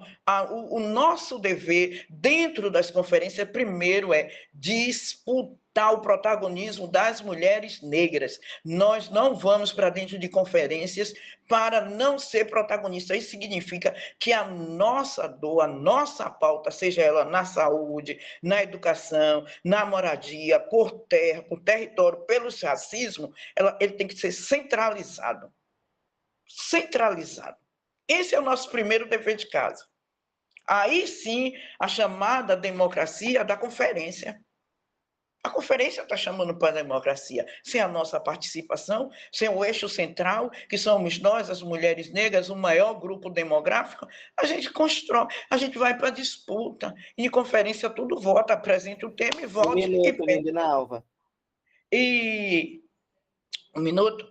o nosso dever dentro das conferências, primeiro, é disputar o protagonismo das mulheres negras. Nós não vamos para dentro de conferências para não ser protagonista. Isso significa que a nossa dor, a nossa pauta, seja ela na saúde, na educação, na moradia, por terra, por território, pelo racismo, ele tem que ser centralizado. Centralizado. Esse é o nosso primeiro dever de casa. Aí sim, a chamada democracia da conferência. A conferência está chamando para a democracia, sem a nossa participação, sem o eixo central, que somos nós, as mulheres negras, o maior grupo demográfico, a gente constrói, a gente vai para a disputa. E em conferência tudo vota, apresenta o tema e vote. Um minuto, Lindinalva. E um minuto.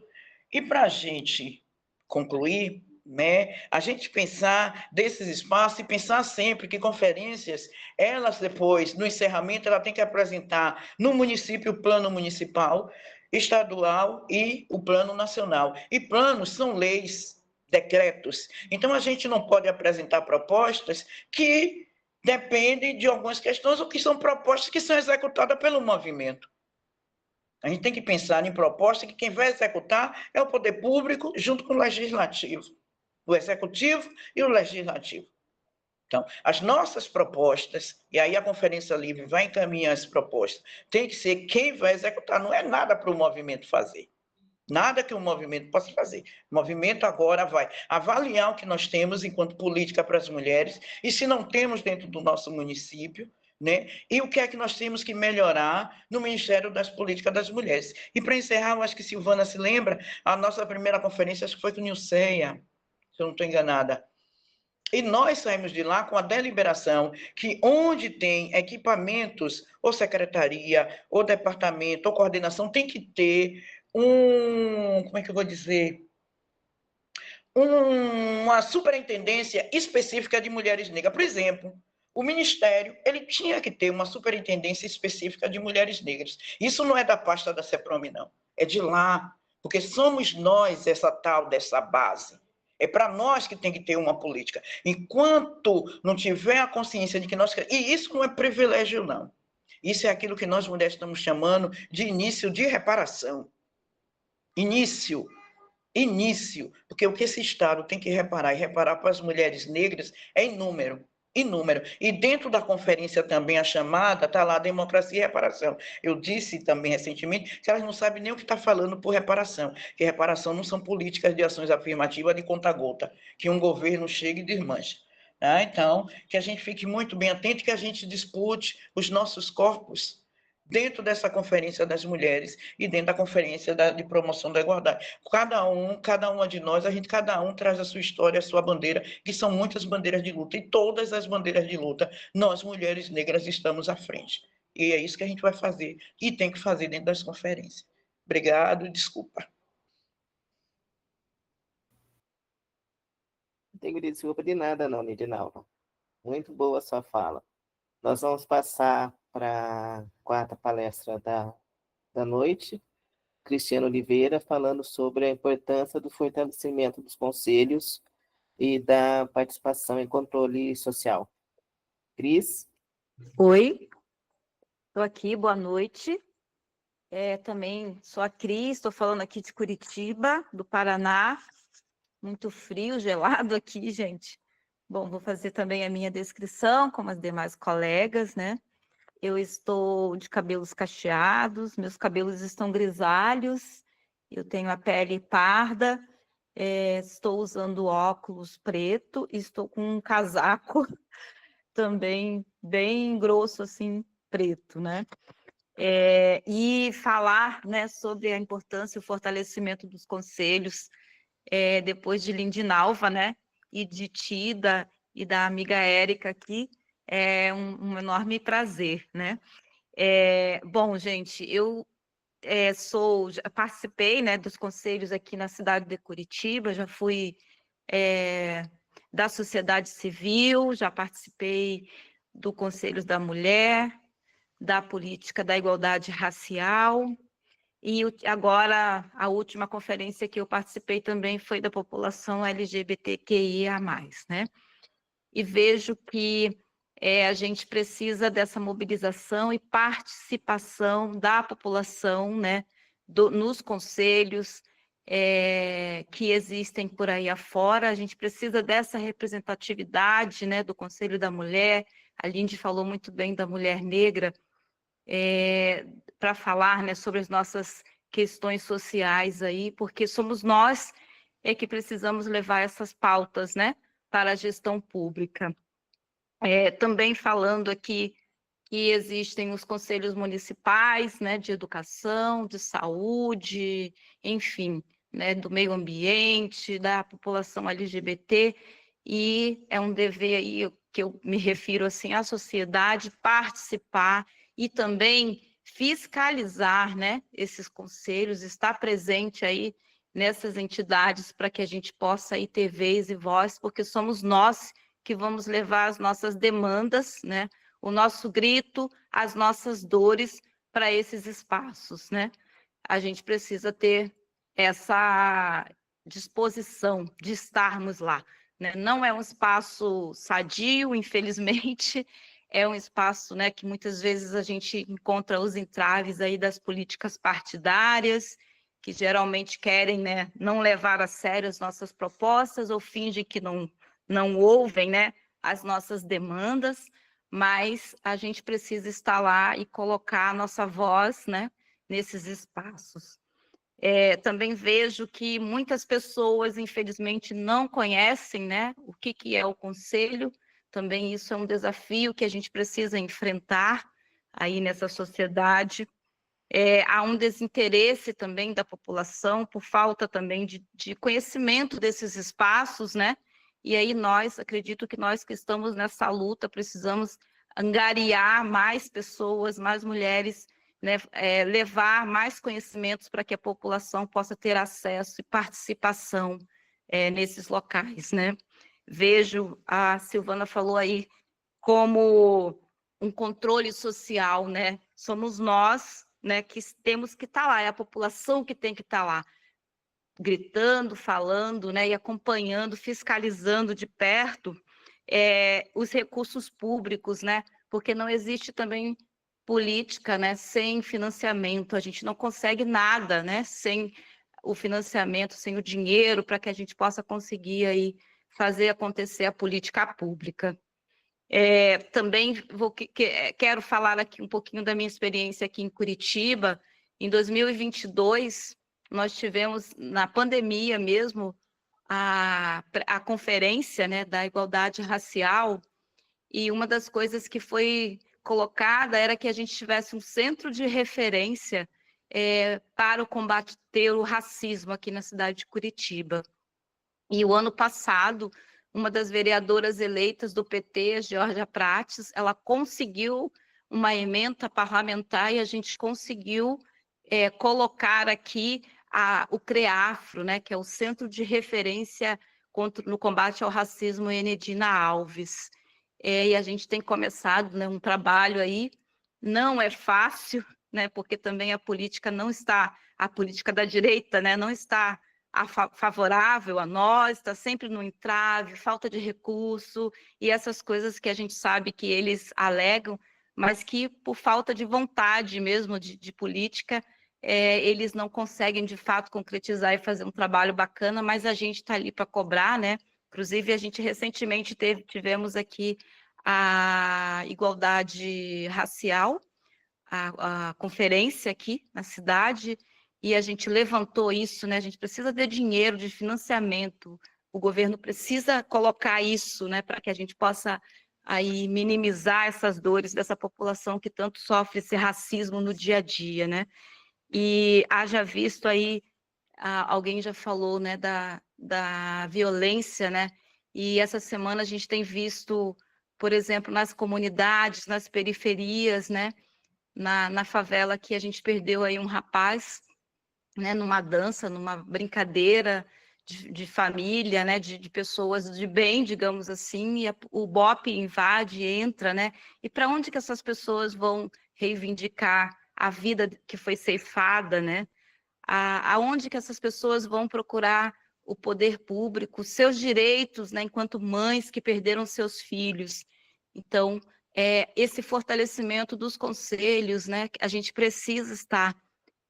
E para a gente concluir, né, a gente pensar desses espaços e pensar sempre que conferências, elas depois, no encerramento, ela tem que apresentar no município o plano municipal, estadual e o plano nacional. E planos são leis, decretos. Então, a gente não pode apresentar propostas que dependem de algumas questões ou que são propostas que são executadas pelo movimento. A gente tem que pensar em propostas que quem vai executar é o poder público junto com o legislativo. O executivo e o legislativo. Então, as nossas propostas, e aí a Conferência Livre vai encaminhar as propostas, tem que ser quem vai executar, não é nada para o movimento fazer. Nada que o movimento possa fazer. O movimento agora vai avaliar o que nós temos enquanto política para as mulheres, e se não temos dentro do nosso município, né? E o que é que nós temos que melhorar no Ministério das Políticas das Mulheres. E para encerrar, eu acho que Silvana se lembra, a nossa primeira conferência, acho que foi com Nilceia, se eu não estou enganada. E nós saímos de lá com a deliberação que onde tem equipamentos, ou secretaria, ou departamento, ou coordenação, tem que ter como é que eu vou dizer? Uma superintendência específica de mulheres negras. Por exemplo, o Ministério, ele tinha que ter uma superintendência específica de mulheres negras. Isso não é da pasta da CEPROM, não. É de lá, porque somos nós essa tal dessa base. É para nós que tem que ter uma política. Enquanto não tiver a consciência de que nós... E isso não é privilégio, não. Isso é aquilo que nós mulheres estamos chamando de início de reparação. Início, porque o que esse Estado tem que reparar, e reparar para as mulheres negras, é em número. E dentro da conferência também, a chamada, está lá, democracia e reparação. Eu disse também recentemente que elas não sabem nem o que está falando por reparação, que reparação não são políticas de ações afirmativas de conta-gota, que um governo chega e desmancha. Então, que a gente fique muito bem atento, que a gente dispute os nossos corpos dentro dessa conferência das mulheres e dentro da conferência de promoção da igualdade. Cada uma de nós, cada um traz a sua história, a sua bandeira, que são muitas bandeiras de luta, e todas as bandeiras de luta, nós, mulheres negras, estamos à frente. E é isso que a gente vai fazer, e tem que fazer dentro das conferências. Obrigado, desculpa. Não tenho desculpa de nada, não, Lindinalva. Muito boa a sua fala. Nós vamos passar para a quarta palestra da noite, Cristiano Oliveira, falando sobre a importância do fortalecimento dos conselhos e da participação em controle social. Cris? Oi, estou aqui, boa noite. Também sou a Cris, estou falando aqui de Curitiba, do Paraná. Muito frio, gelado aqui, gente. Bom, vou fazer também a minha descrição, como as demais colegas, né? Eu estou de cabelos cacheados, meus cabelos estão grisalhos, eu tenho a pele parda, estou usando óculos preto, e estou com um casaco também bem grosso, assim, preto, né? E falar, né, sobre a importância e o fortalecimento dos conselhos depois de Lindinalva, né? E de Tida e da amiga Érica aqui, é um enorme prazer, né? Bom, gente, eu já participei, né, dos conselhos aqui na cidade de Curitiba, já fui da sociedade civil, já participei do Conselho da Mulher, da política da igualdade racial, e agora a última conferência que eu participei também foi da população LGBTQIA+, né? E vejo que a gente precisa dessa mobilização e participação da população, né, nos conselhos que existem por aí afora. A gente precisa dessa representatividade, né, do Conselho da Mulher. A Lindy falou muito bem da mulher negra, para falar, né, sobre as nossas questões sociais aí, porque somos nós que precisamos levar essas pautas, né, para a gestão pública. Também falando aqui que existem os conselhos municipais, né, de educação, de saúde, enfim, né, do meio ambiente, da população LGBT, e é um dever aí que eu me refiro assim à sociedade participar e também fiscalizar, né, esses conselhos, estar presente aí nessas entidades para que a gente possa aí ter vez e voz, porque somos nós que vamos levar as nossas demandas, né, o nosso grito, as nossas dores para esses espaços, né? A gente precisa ter essa disposição de estarmos lá, né? Não é um espaço sadio, infelizmente, é um espaço, né, que muitas vezes a gente encontra os entraves aí das políticas partidárias, que geralmente querem, né, não levar a sério as nossas propostas ou fingem que não ouvem, né, as nossas demandas, mas a gente precisa estar lá e colocar a nossa voz, né, nesses espaços. Também vejo que muitas pessoas, infelizmente, não conhecem, né, o que é o conselho. Também isso é um desafio que a gente precisa enfrentar aí nessa sociedade. Há um desinteresse também da população por falta também de conhecimento desses espaços, né? E aí acredito que nós que estamos nessa luta precisamos angariar mais pessoas, mais mulheres, né? Levar mais conhecimentos para que a população possa ter acesso e participação nesses locais, né? Vejo, a Silvana falou aí, como um controle social, né? Somos nós, né, que temos que estar lá, é a população que tem que estar lá, gritando, falando, né, e acompanhando, fiscalizando de perto os recursos públicos, né, porque não existe também política, né, sem financiamento, a gente não consegue nada, né, sem o financiamento, sem o dinheiro para que a gente possa conseguir aí fazer acontecer a política pública. Também quero falar aqui um pouquinho da minha experiência aqui em Curitiba. Em 2022, nós tivemos, na pandemia mesmo, a conferência, né, da igualdade racial, e uma das coisas que foi colocada era que a gente tivesse um centro de referência para o combate ao racismo aqui na cidade de Curitiba. E o ano passado, uma das vereadoras eleitas do PT, a Georgia Prates, ela conseguiu uma ementa parlamentar e a gente conseguiu colocar aqui o CREAFRO, né, que é o Centro de Referência no Combate ao Racismo, Enedina Alves. E a gente tem começado, né, um trabalho aí, não é fácil, né, porque também a política da direita, né, não está favorável a nós, está sempre no entrave, falta de recurso, e essas coisas que a gente sabe que eles alegam, mas que por falta de vontade mesmo de política, eles não conseguem de fato concretizar e fazer um trabalho bacana, mas a gente está ali para cobrar, né? Inclusive, a gente recentemente tivemos aqui a igualdade racial, a conferência aqui na cidade, e a gente levantou isso, né? A gente precisa de dinheiro, de financiamento, o governo precisa colocar isso, né, para que a gente possa aí minimizar essas dores dessa população que tanto sofre esse racismo no dia a dia, né? E haja visto aí, alguém já falou, né, da violência, né? E essa semana a gente tem visto, por exemplo, nas comunidades, nas periferias, né? Na favela que a gente perdeu aí um rapaz, né? Numa dança, numa brincadeira de família, né? De pessoas de bem, digamos assim, e o BOPE invade, entra, né? E para onde que essas pessoas vão reivindicar a vida que foi ceifada, né? Aonde que essas pessoas vão procurar o poder público, seus direitos, né, enquanto mães que perderam seus filhos. Então, esse fortalecimento dos conselhos, né, a gente precisa estar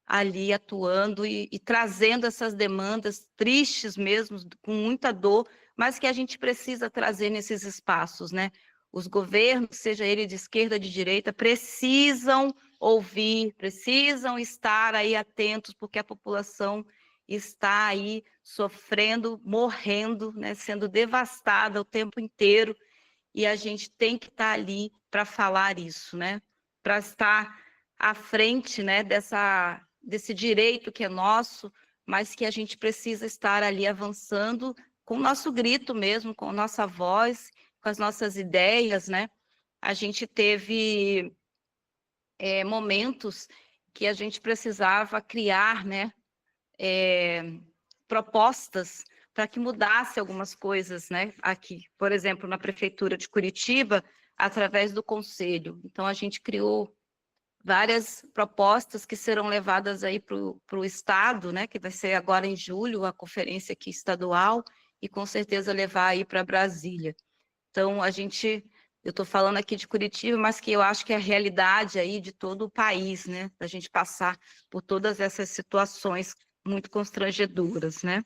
ali atuando e trazendo essas demandas tristes mesmo, com muita dor, mas que a gente precisa trazer nesses espaços, né? Os governos, seja ele de esquerda, de direita, precisam ouvir, precisam estar aí atentos, porque a população está aí sofrendo, morrendo, né, sendo devastada o tempo inteiro, e a gente tem que estar ali para falar isso, né? Para estar à frente, né, desse direito que é nosso, mas que a gente precisa estar ali avançando com o nosso grito mesmo, com a nossa voz, com as nossas ideias, né? A gente teve momentos que a gente precisava criar, né, propostas para que mudasse algumas coisas, né, aqui. Por exemplo, na Prefeitura de Curitiba, através do Conselho. Então, a gente criou várias propostas que serão levadas aí para o Estado, né, que vai ser agora em julho, a conferência aqui estadual, e com certeza levar aí para Brasília. Então, eu estou falando aqui de Curitiba, mas que eu acho que é a realidade aí de todo o país, né, da gente passar por todas essas situações muito constrangedoras, né.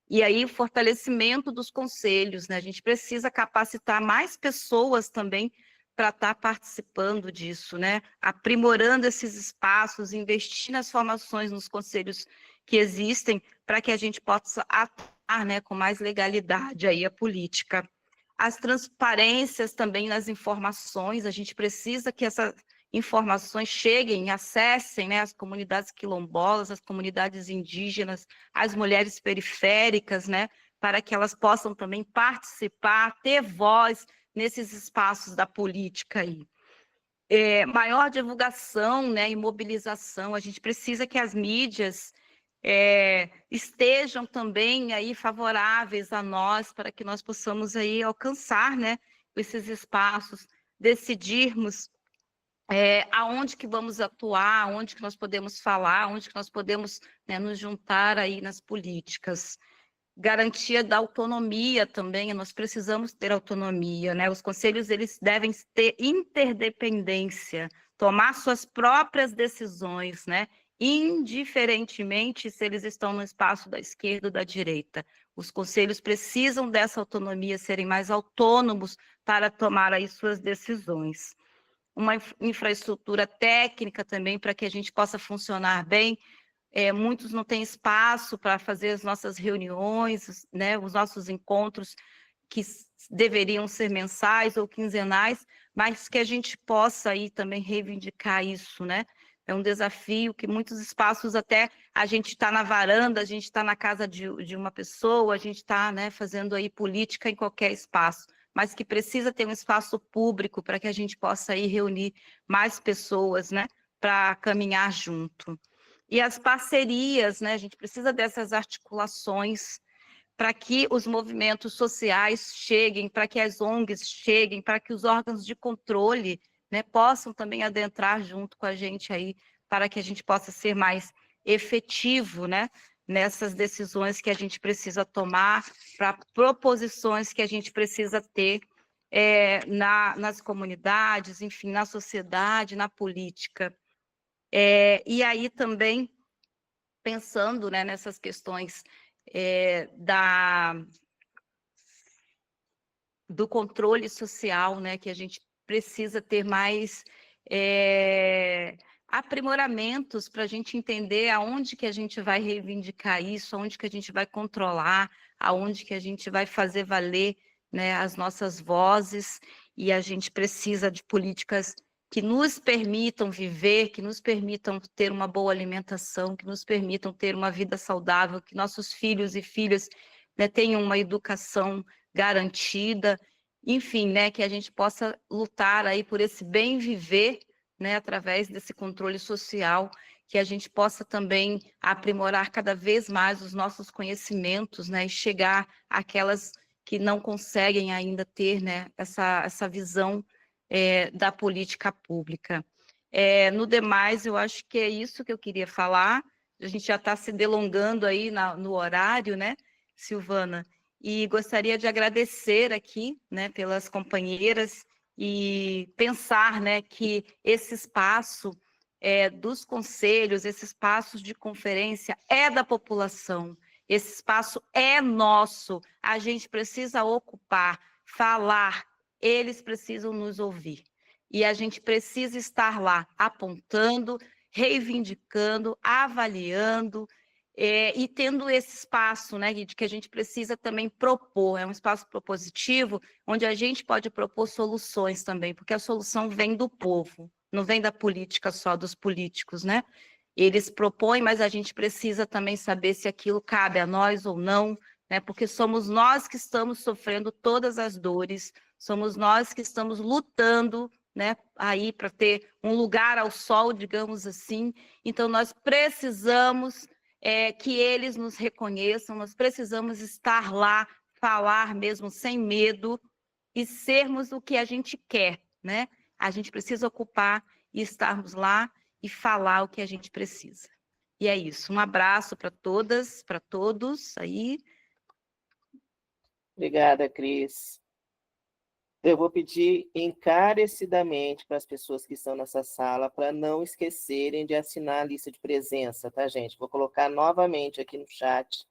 E aí, o fortalecimento dos conselhos, né, a gente precisa capacitar mais pessoas também para estar participando disso, né, aprimorando esses espaços, investir nas formações nos conselhos que existem, para que a gente possa atuar, né, com mais legalidade aí a política. As transparências também nas informações, a gente precisa que essas informações cheguem, acessem, né, as comunidades quilombolas, as comunidades indígenas, as mulheres periféricas, né, para que elas possam também participar, ter voz nesses espaços da política aí. Maior divulgação, né, e mobilização, a gente precisa que as mídias estejam também aí favoráveis a nós, para que nós possamos aí alcançar, né, esses espaços, decidirmos aonde que vamos atuar, aonde que nós podemos falar, aonde que nós podemos, né, nos juntar aí nas políticas. Garantia da autonomia também, nós precisamos ter autonomia, né? Os conselhos, eles devem ter interdependência, tomar suas próprias decisões, né? Indiferentemente se eles estão no espaço da esquerda ou da direita. Os conselhos precisam dessa autonomia, serem mais autônomos para tomar aí suas decisões. Uma infraestrutura técnica também para que a gente possa funcionar bem. Muitos não têm espaço para fazer as nossas reuniões, né, os nossos encontros que deveriam ser mensais ou quinzenais, mas que a gente possa aí também reivindicar isso, né? É um desafio que muitos espaços, até a gente está na varanda, a gente está na casa de uma pessoa, a gente está, né, fazendo aí política em qualquer espaço, mas que precisa ter um espaço público para que a gente possa aí reunir mais pessoas, né, para caminhar junto. E as parcerias, né? A gente precisa dessas articulações para que os movimentos sociais cheguem, para que as ONGs cheguem, para que os órgãos de controle, né, possam também adentrar junto com a gente aí, para que a gente possa ser mais efetivo, né, nessas decisões que a gente precisa tomar, para proposições que a gente precisa ter nas comunidades, enfim, na sociedade, na política. E aí também, pensando, né, nessas questões do controle social, né, que a gente precisa ter mais aprimoramentos para a gente entender aonde que a gente vai reivindicar isso, aonde que a gente vai controlar, aonde que a gente vai fazer valer, né, as nossas vozes, e a gente precisa de políticas que nos permitam viver, que nos permitam ter uma boa alimentação, que nos permitam ter uma vida saudável, que nossos filhos e filhas, né, tenham uma educação garantida, enfim, né, que a gente possa lutar aí por esse bem viver, né, através desse controle social, que a gente possa também aprimorar cada vez mais os nossos conhecimentos, né, e chegar àquelas que não conseguem ainda ter, né, essa visão da política pública. No demais, eu acho que é isso que eu queria falar. A gente já está se delongando aí no horário, né, Silvana? E gostaria de agradecer aqui, né, pelas companheiras e pensar, né, que esse espaço dos conselhos, esse espaço de conferência é da população, esse espaço é nosso, a gente precisa ocupar, falar, eles precisam nos ouvir. E a gente precisa estar lá apontando, reivindicando, avaliando, e tendo esse espaço, né, de que a gente precisa também propor, é um espaço propositivo, onde a gente pode propor soluções também, porque a solução vem do povo, não vem da política só, dos políticos, né? Eles propõem, mas a gente precisa também saber se aquilo cabe a nós ou não, né? Porque somos nós que estamos sofrendo todas as dores, somos nós que estamos lutando, né, aí para ter um lugar ao sol, digamos assim. Então, nós precisamos que eles nos reconheçam, nós precisamos estar lá, falar mesmo sem medo e sermos o que a gente quer, né? A gente precisa ocupar e estarmos lá e falar o que a gente precisa. E é isso. Um abraço para todas, para todos aí. Obrigada, Cris. Eu vou pedir encarecidamente para as pessoas que estão nessa sala para não esquecerem de assinar a lista de presença, tá, gente? Vou colocar novamente aqui no chat.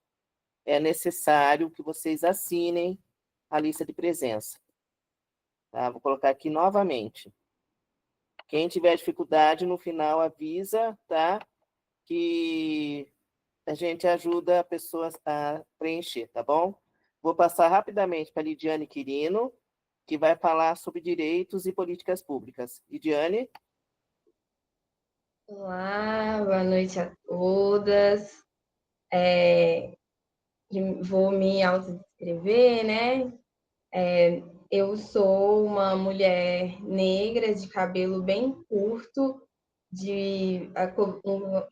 É necessário que vocês assinem a lista de presença. Tá? Vou colocar aqui novamente. Quem tiver dificuldade, no final avisa, tá? Que a gente ajuda a pessoa a preencher, tá bom? Vou passar rapidamente para a Lidiane Quirino, que vai falar sobre direitos e políticas públicas. Lidiane? Olá, boa noite a todas. Vou me autodescrever, né? Eu sou uma mulher negra de cabelo bem curto,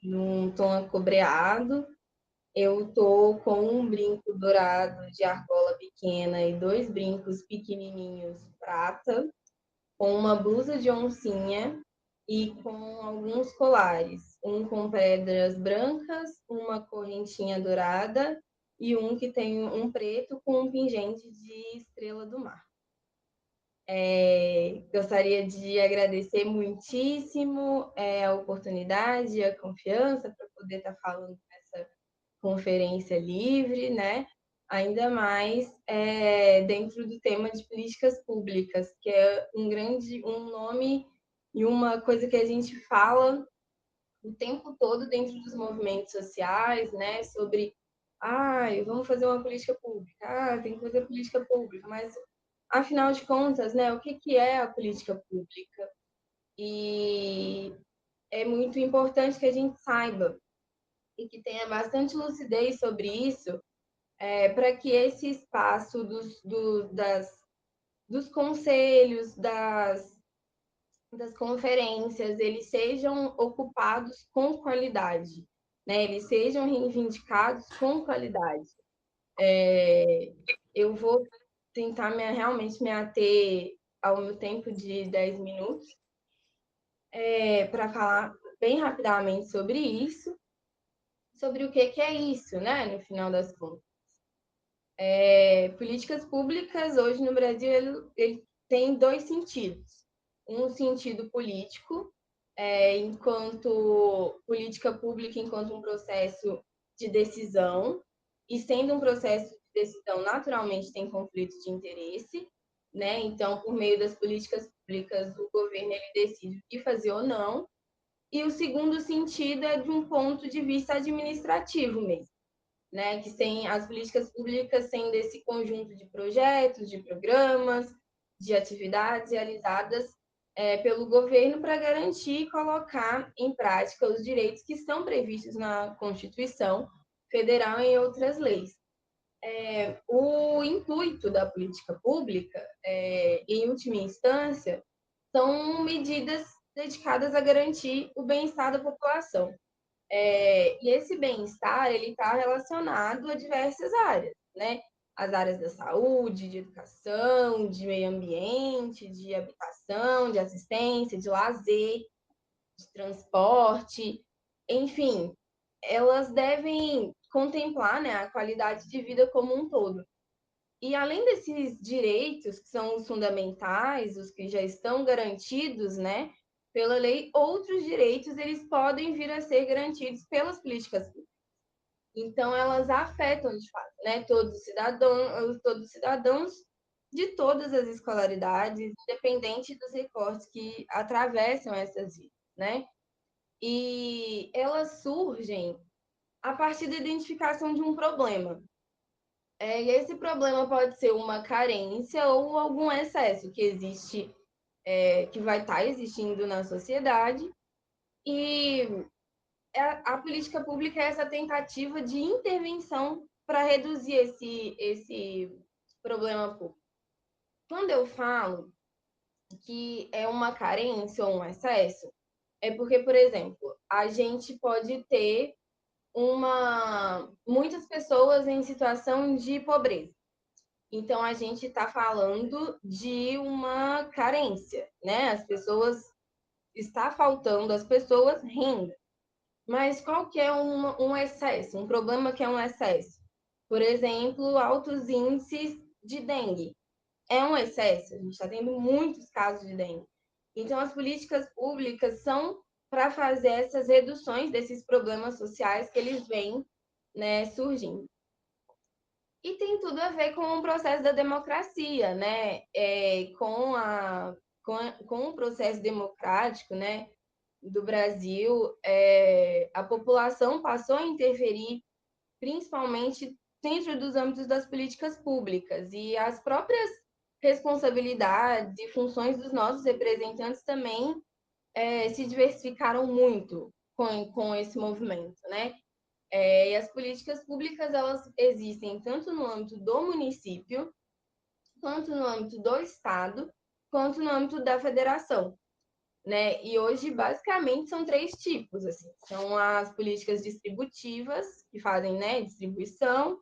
um tom acobreado. Eu tô com um brinco dourado de argola pequena e 2 brincos pequenininhos prata, com uma blusa de oncinha e com alguns colares, um com pedras brancas, uma correntinha dourada e um que tem um preto com um pingente de estrela do mar. Gostaria de agradecer muitíssimo a oportunidade e a confiança para poder estar falando nessa conferência livre, né? Ainda mais dentro do tema de políticas públicas, que é um nome e uma coisa que a gente fala o tempo todo dentro dos movimentos sociais, né? Sobre, vamos fazer uma política pública, tem que fazer política pública, mas afinal de contas, né? O que é a política pública? E é muito importante que a gente saiba e que tenha bastante lucidez sobre isso, para que esse espaço dos conselhos, das conferências, eles sejam ocupados com qualidade, né? Eles sejam reivindicados com qualidade. Eu vou tentar realmente me ater ao meu tempo de 10 minutos para falar bem rapidamente sobre isso, sobre o que é isso, né? No final das contas. Políticas públicas, hoje no Brasil, ele tem 2 sentidos. Um sentido político, enquanto política pública, enquanto um processo de decisão, e sendo um processo de decisão, naturalmente tem conflito de interesse, né? Então, por meio das políticas públicas, o governo ele decide o que fazer ou não. E o segundo sentido é de um ponto de vista administrativo mesmo, né? Que tem as políticas públicas sendo esse conjunto de projetos, de programas, de atividades realizadas pelo governo para garantir e colocar em prática os direitos que estão previstos na Constituição Federal e em outras leis. o intuito da política pública, em última instância, são medidas dedicadas a garantir o bem-estar da população. E esse bem-estar ele está relacionado a diversas áreas, né? As áreas da saúde, de educação, de meio ambiente, de habitação, de assistência, de lazer, de transporte, enfim, elas devem contemplar, né, a qualidade de vida como um todo. E além desses direitos, que são os fundamentais, os que já estão garantidos, né, pela lei, outros direitos eles podem vir a ser garantidos pelas políticas públicas. Então, elas afetam, de fato, né, todos os cidadãos de todas as escolaridades, independente dos recortes que atravessam essas vidas, né? E elas surgem a partir da identificação de um problema. E esse problema pode ser uma carência ou algum excesso que existe, que vai estar existindo na sociedade. E a política pública é essa tentativa de intervenção para reduzir esse problema público. Quando eu falo que é uma carência ou um excesso, é porque, por exemplo, a gente pode ter muitas pessoas em situação de pobreza. Então, a gente está falando de uma carência, né? Está faltando às pessoas renda. Mas qual que é um excesso? Um problema que é um excesso? Por exemplo, altos índices de dengue. É um excesso, a gente está tendo muitos casos de dengue. Então, as políticas públicas são para fazer essas reduções desses problemas sociais que eles vêm, né, surgindo. E tem tudo a ver com o processo da democracia, né? Com o processo democrático, né, do Brasil, a população passou a interferir, principalmente dentro dos âmbitos das políticas públicas, e as próprias responsabilidades e funções dos nossos representantes também se diversificaram muito com esse movimento, né? E as políticas públicas, elas existem tanto no âmbito do município, quanto no âmbito do estado, quanto no âmbito da federação, né? E hoje, basicamente, são 3 tipos, assim. São as políticas distributivas, que fazem, né, distribuição,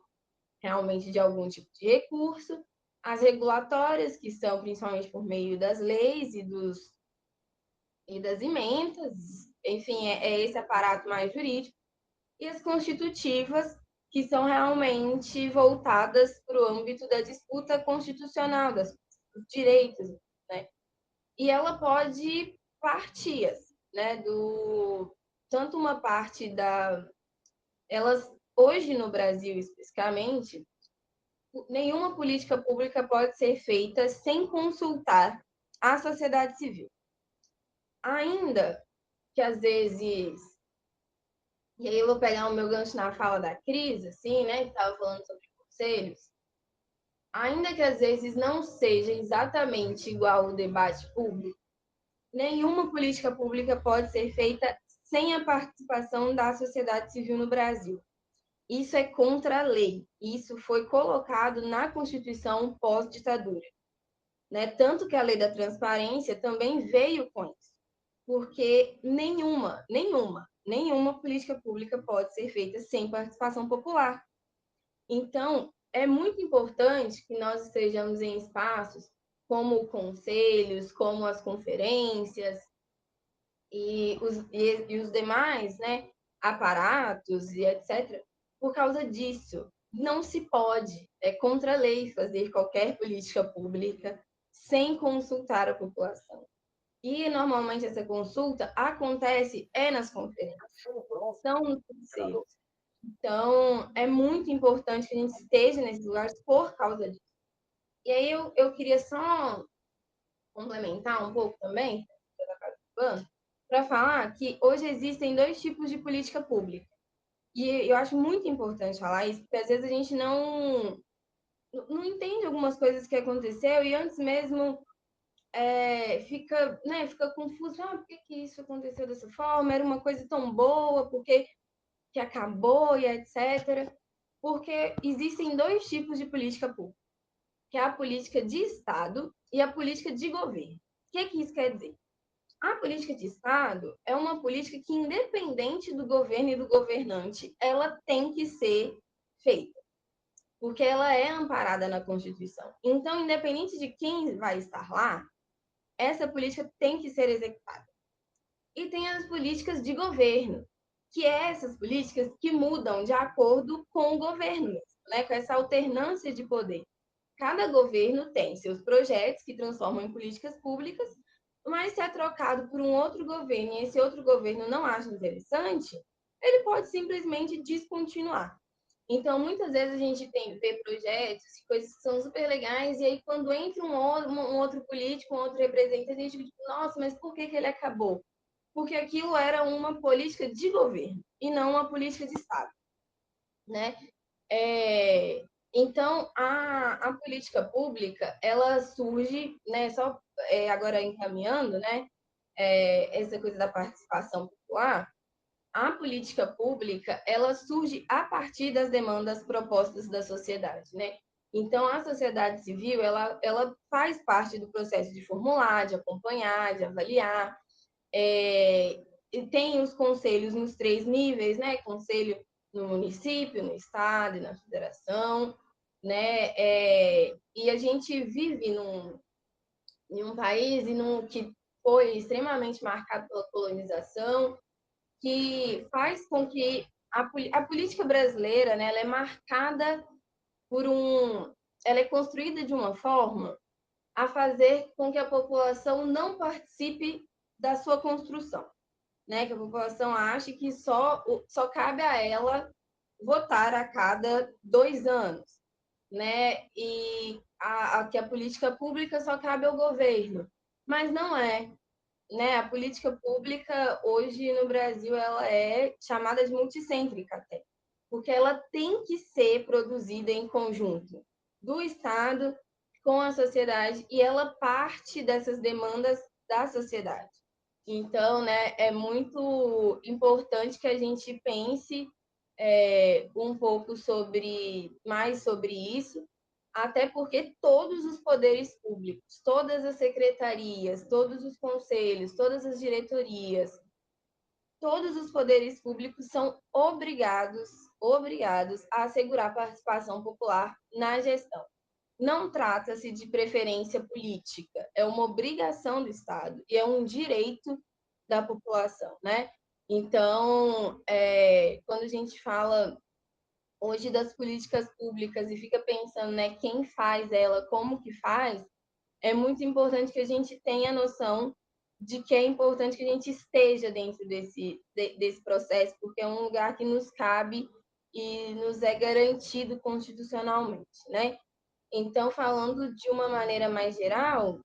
realmente, de algum tipo de recurso. As regulatórias, que são principalmente por meio das leis e das emendas, enfim, é esse aparato mais jurídico. E as constitutivas, que são realmente voltadas para o âmbito da disputa constitucional, dos direitos, né? E ela pode partir, assim, né, tanto uma parte elas, hoje no Brasil especificamente, nenhuma política pública pode ser feita sem consultar a sociedade civil. Ainda que às vezes, e aí eu vou pegar o meu gancho na fala da Cris, assim, né, que estava falando sobre conselhos, ainda que às vezes não seja exatamente igual o debate público, nenhuma política pública pode ser feita sem a participação da sociedade civil no Brasil. Isso é contra a lei. Isso foi colocado na Constituição pós-ditadura, né? Tanto que a lei da transparência também veio com isso, porque nenhuma política pública pode ser feita sem participação popular. Então, é muito importante que nós estejamos em espaços como conselhos, como as conferências e os demais, né, aparatos e etc. Por causa disso, não se pode, é contra a lei, fazer qualquer política pública sem consultar a população. E, normalmente, essa consulta acontece nas conferências, são nos conselhos. Então, é muito importante que a gente esteja nesses lugares por causa disso. E aí, eu queria só complementar um pouco também, para falar que hoje existem 2 tipos de política pública. E eu acho muito importante falar isso, porque às vezes a gente não entende algumas coisas que aconteceu e antes mesmo fica confuso. Por que isso aconteceu dessa forma? Era uma coisa tão boa, por que acabou e etc. porque existem dois tipos de política pública, que é a política de Estado e a política de governo. O que isso quer dizer? A política de Estado é uma política que, independente do governo e do governante, ela tem que ser feita, porque ela é amparada na Constituição. Então, independente de quem vai estar lá, essa política tem que ser executada. E tem as políticas de governo, que é essas políticas que mudam de acordo com o governo, né? Com essa alternância de poder. Cada governo tem seus projetos que transformam em políticas públicas, mas se é trocado por um outro governo e esse outro governo não acha interessante, ele pode simplesmente descontinuar. Então, muitas vezes a gente vê projetos e coisas que são super legais, e aí quando entra um outro político, um outro representante, a gente diz, nossa, mas por que ele acabou? Porque aquilo era uma política de governo e não uma política de Estado, né? Então, a política pública, ela surge, né, só agora encaminhando, né, essa coisa da participação popular, a política pública, ela surge a partir das demandas propostas da sociedade, né? Então, a sociedade civil, ela faz parte do processo de formular, de acompanhar, de avaliar, e tem os conselhos nos 3 níveis, né? Conselho no município, no estado e na federação, né? E a gente vive em um país que foi extremamente marcado pela colonização, que faz com que a política brasileira, né, ela é marcada ela é construída de uma forma a fazer com que a população não participe da sua construção, né? Que a população ache que só cabe a ela votar a cada 2 anos, né? E que a política pública só cabe ao governo. Mas não é, né? A política pública hoje no Brasil ela é chamada de multicêntrica até, porque ela tem que ser produzida em conjunto do Estado com a sociedade e ela parte dessas demandas da sociedade. Então, né, é muito importante que a gente pense um pouco mais sobre isso, até porque todos os poderes públicos, todas as secretarias, todos os conselhos, todas as diretorias, todos os poderes públicos são obrigados a assegurar a participação popular na gestão. Não trata-se de preferência política, é uma obrigação do Estado e é um direito da população, né? Então, quando a gente fala hoje das políticas públicas e fica pensando, né, quem faz ela, como que faz, é muito importante que a gente tenha noção de que é importante que a gente esteja dentro desse processo, porque é um lugar que nos cabe e nos é garantido constitucionalmente, né? Então, falando de uma maneira mais geral,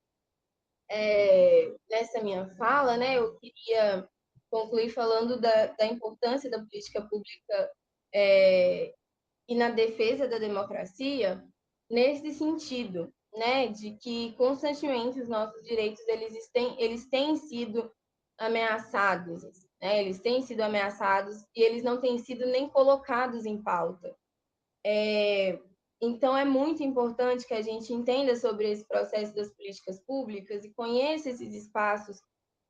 nessa minha fala, né, eu queria concluir falando da importância da política pública e na defesa da democracia, nesse sentido, né, de que constantemente os nossos direitos eles têm sido ameaçados, né, eles têm sido ameaçados e eles não têm sido nem colocados em pauta. Então, é muito importante que a gente entenda sobre esse processo das políticas públicas e conheça esses espaços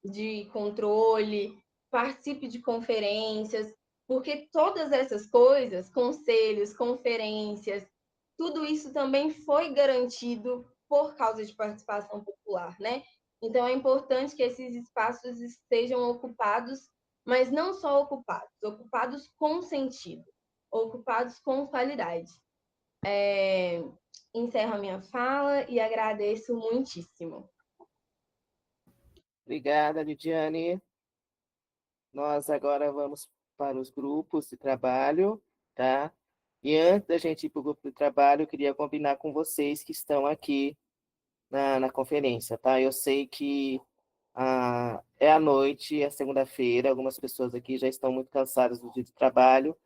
de controle, participe de conferências, porque todas essas coisas, conselhos, conferências, tudo isso também foi garantido por causa de participação popular, né? Então, é importante que esses espaços estejam ocupados, mas não só ocupados com sentido, ocupados com qualidade. Encerro a minha fala e agradeço muitíssimo. Obrigada, Lidiane. Nós agora vamos para os grupos de trabalho, tá? E antes da gente ir para o grupo de trabalho, eu queria combinar com vocês que estão aqui na conferência, tá? Eu sei que é à noite, é segunda-feira, algumas pessoas aqui já estão muito cansadas do dia de trabalho,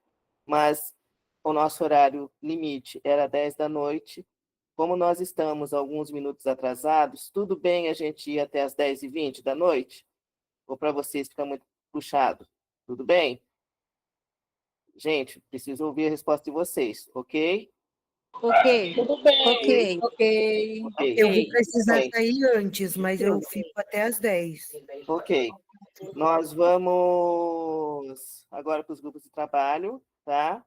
mas o nosso horário limite era 10 da noite. Como nós estamos alguns minutos atrasados, tudo bem a gente ir até as 10h20 da noite? Ou para vocês fica muito puxado? Tudo bem? Gente, preciso ouvir a resposta de vocês, ok? Ok, Tudo bem, ok. ok. Ok. Eu vou Ok. precisar Bem, sair antes, mas eu fico até às 10. ok. Nós vamos agora para os grupos de trabalho, tá?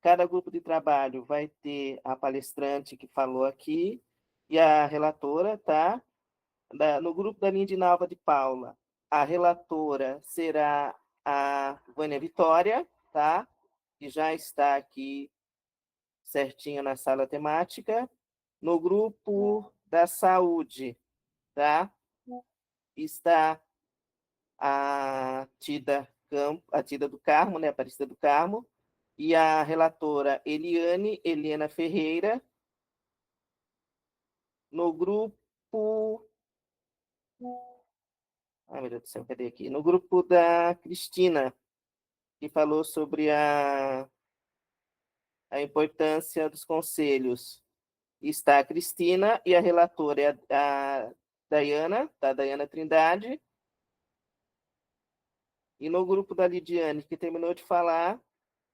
Cada grupo de trabalho vai ter a palestrante que falou aqui e a relatora, tá? No grupo da Lindy Nalva de Paula, a relatora será a Vânia Vitória, tá? Que já está aqui certinho na sala temática. No grupo da saúde, tá? Está a Tida do Carmo, né? Aparecida do Carmo, e a relatora Eliane Helena Ferreira. No grupo. Ai, meu Deus do céu, cadê aqui? No grupo da Cristina, que falou sobre a importância dos conselhos. Está a Cristina e a relatora é a Dayana, tá? Dayana Trindade. E no grupo da Lidiane, que terminou de falar,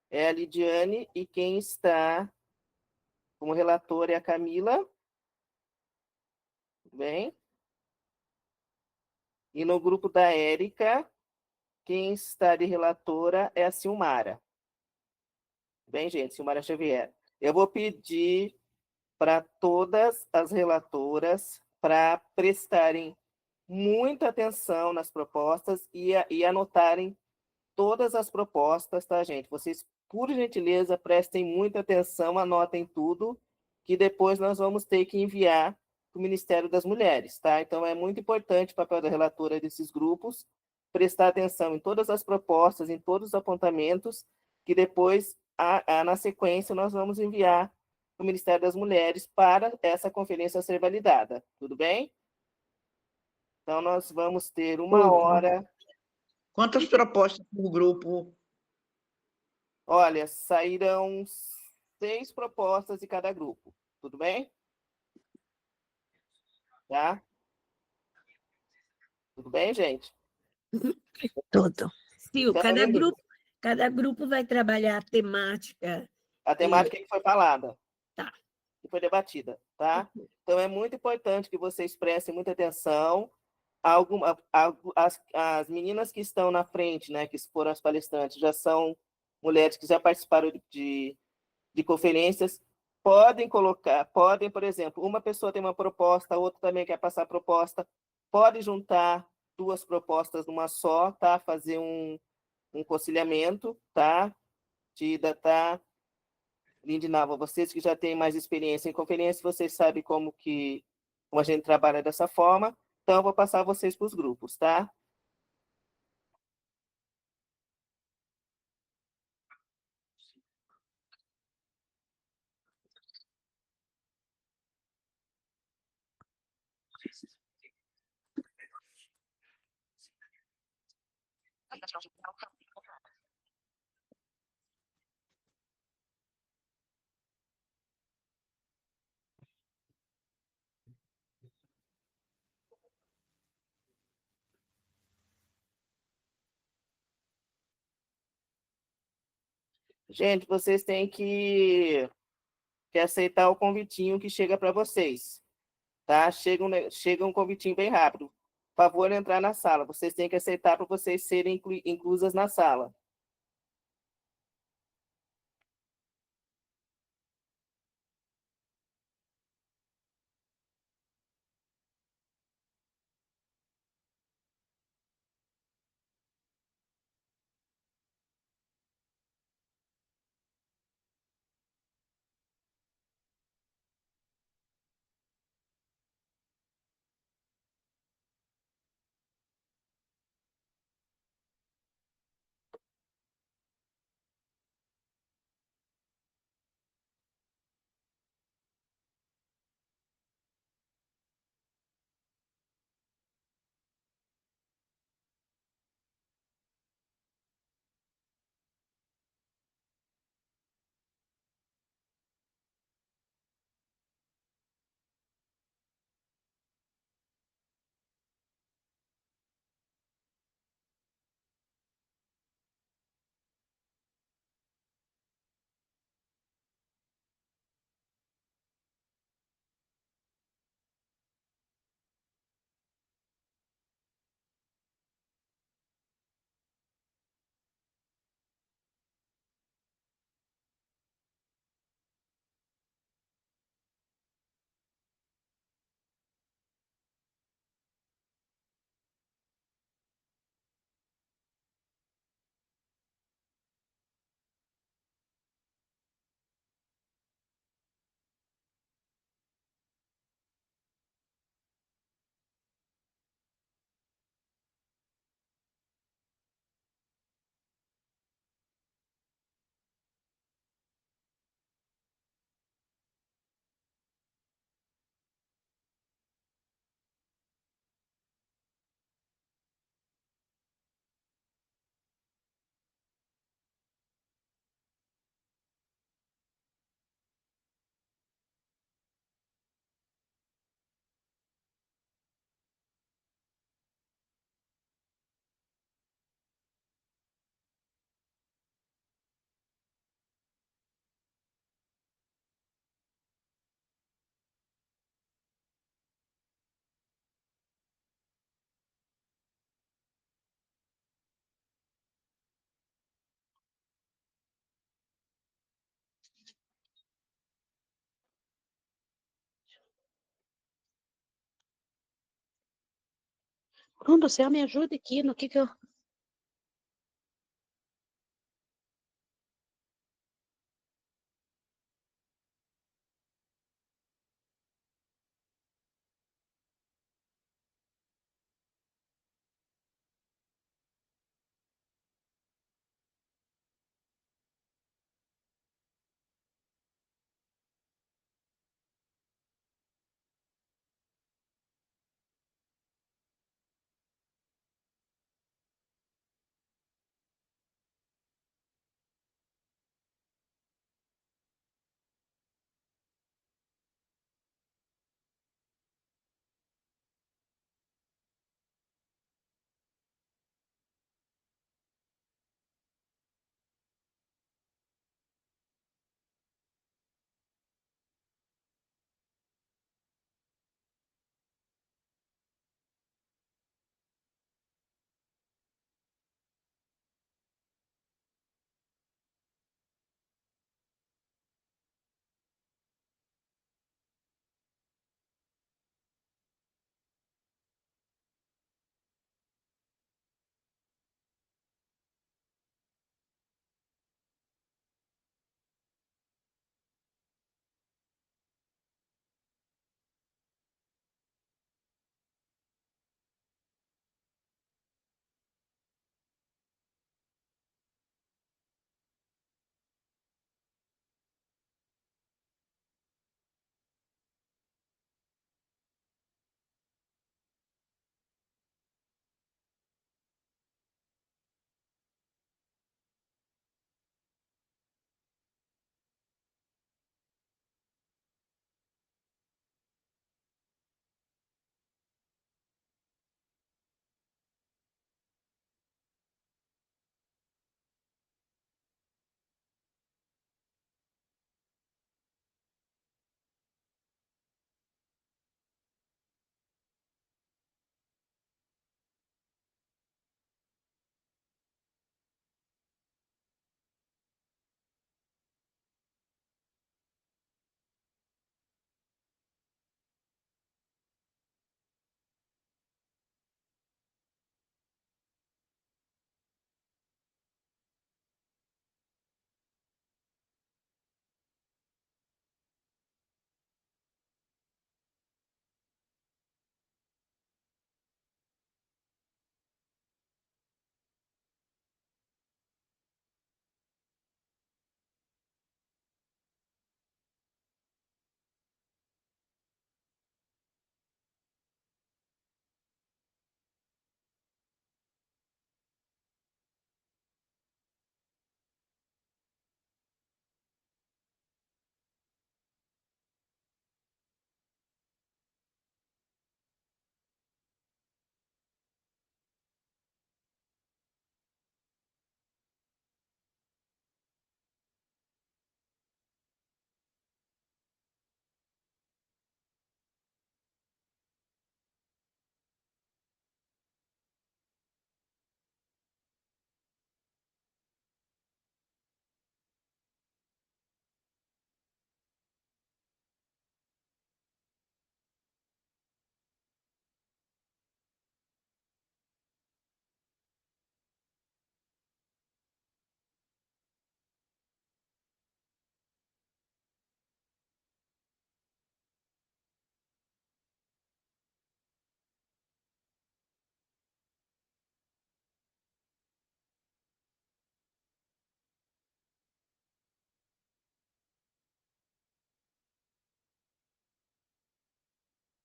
é a Lidiane, e quem está como relatora é a Camila. Tudo bem? E no grupo da Érica, quem está de relatora é a Silmara. Tudo bem, gente? Silmara Xavier. Eu vou pedir para todas as relatoras para prestarem muita atenção nas propostas e anotarem todas as propostas, tá, gente? Vocês, por gentileza, prestem muita atenção, anotem tudo, que depois nós vamos ter que enviar para o Ministério das Mulheres, tá? Então, é muito importante o papel da relatora desses grupos, prestar atenção em todas as propostas, em todos os apontamentos, que depois, na sequência, nós vamos enviar para o Ministério das Mulheres para essa conferência ser validada. Tudo bem? Então, nós vamos ter uma hora. Quantas propostas por grupo? Olha, saíram 6 propostas de cada grupo. Tudo bem? Tá? Tudo bem, gente? Tudo. Sil, Então, cada grupo vai trabalhar a temática. a temática que foi falada, Tá. que foi debatida, tá? Então, é muito importante que vocês prestem muita atenção. As meninas que estão na frente, né, que foram as palestrantes, já são mulheres que já participaram de conferências, podem, por exemplo, uma pessoa tem uma proposta, a outra também quer passar a proposta, pode juntar 2 propostas numa só, tá? Fazer um conciliamento, tá? Tida, tá? Lindinava, vocês que já têm mais experiência em conferência, vocês sabem como a gente trabalha dessa forma, então eu vou passar vocês para os grupos, tá? Gente, vocês têm que aceitar o convitinho que chega para vocês, tá? Chega um convitinho bem rápido. Por favor, entrar na sala. Vocês têm que aceitar para vocês serem inclusas na sala. Bruno do céu, me ajude aqui no que eu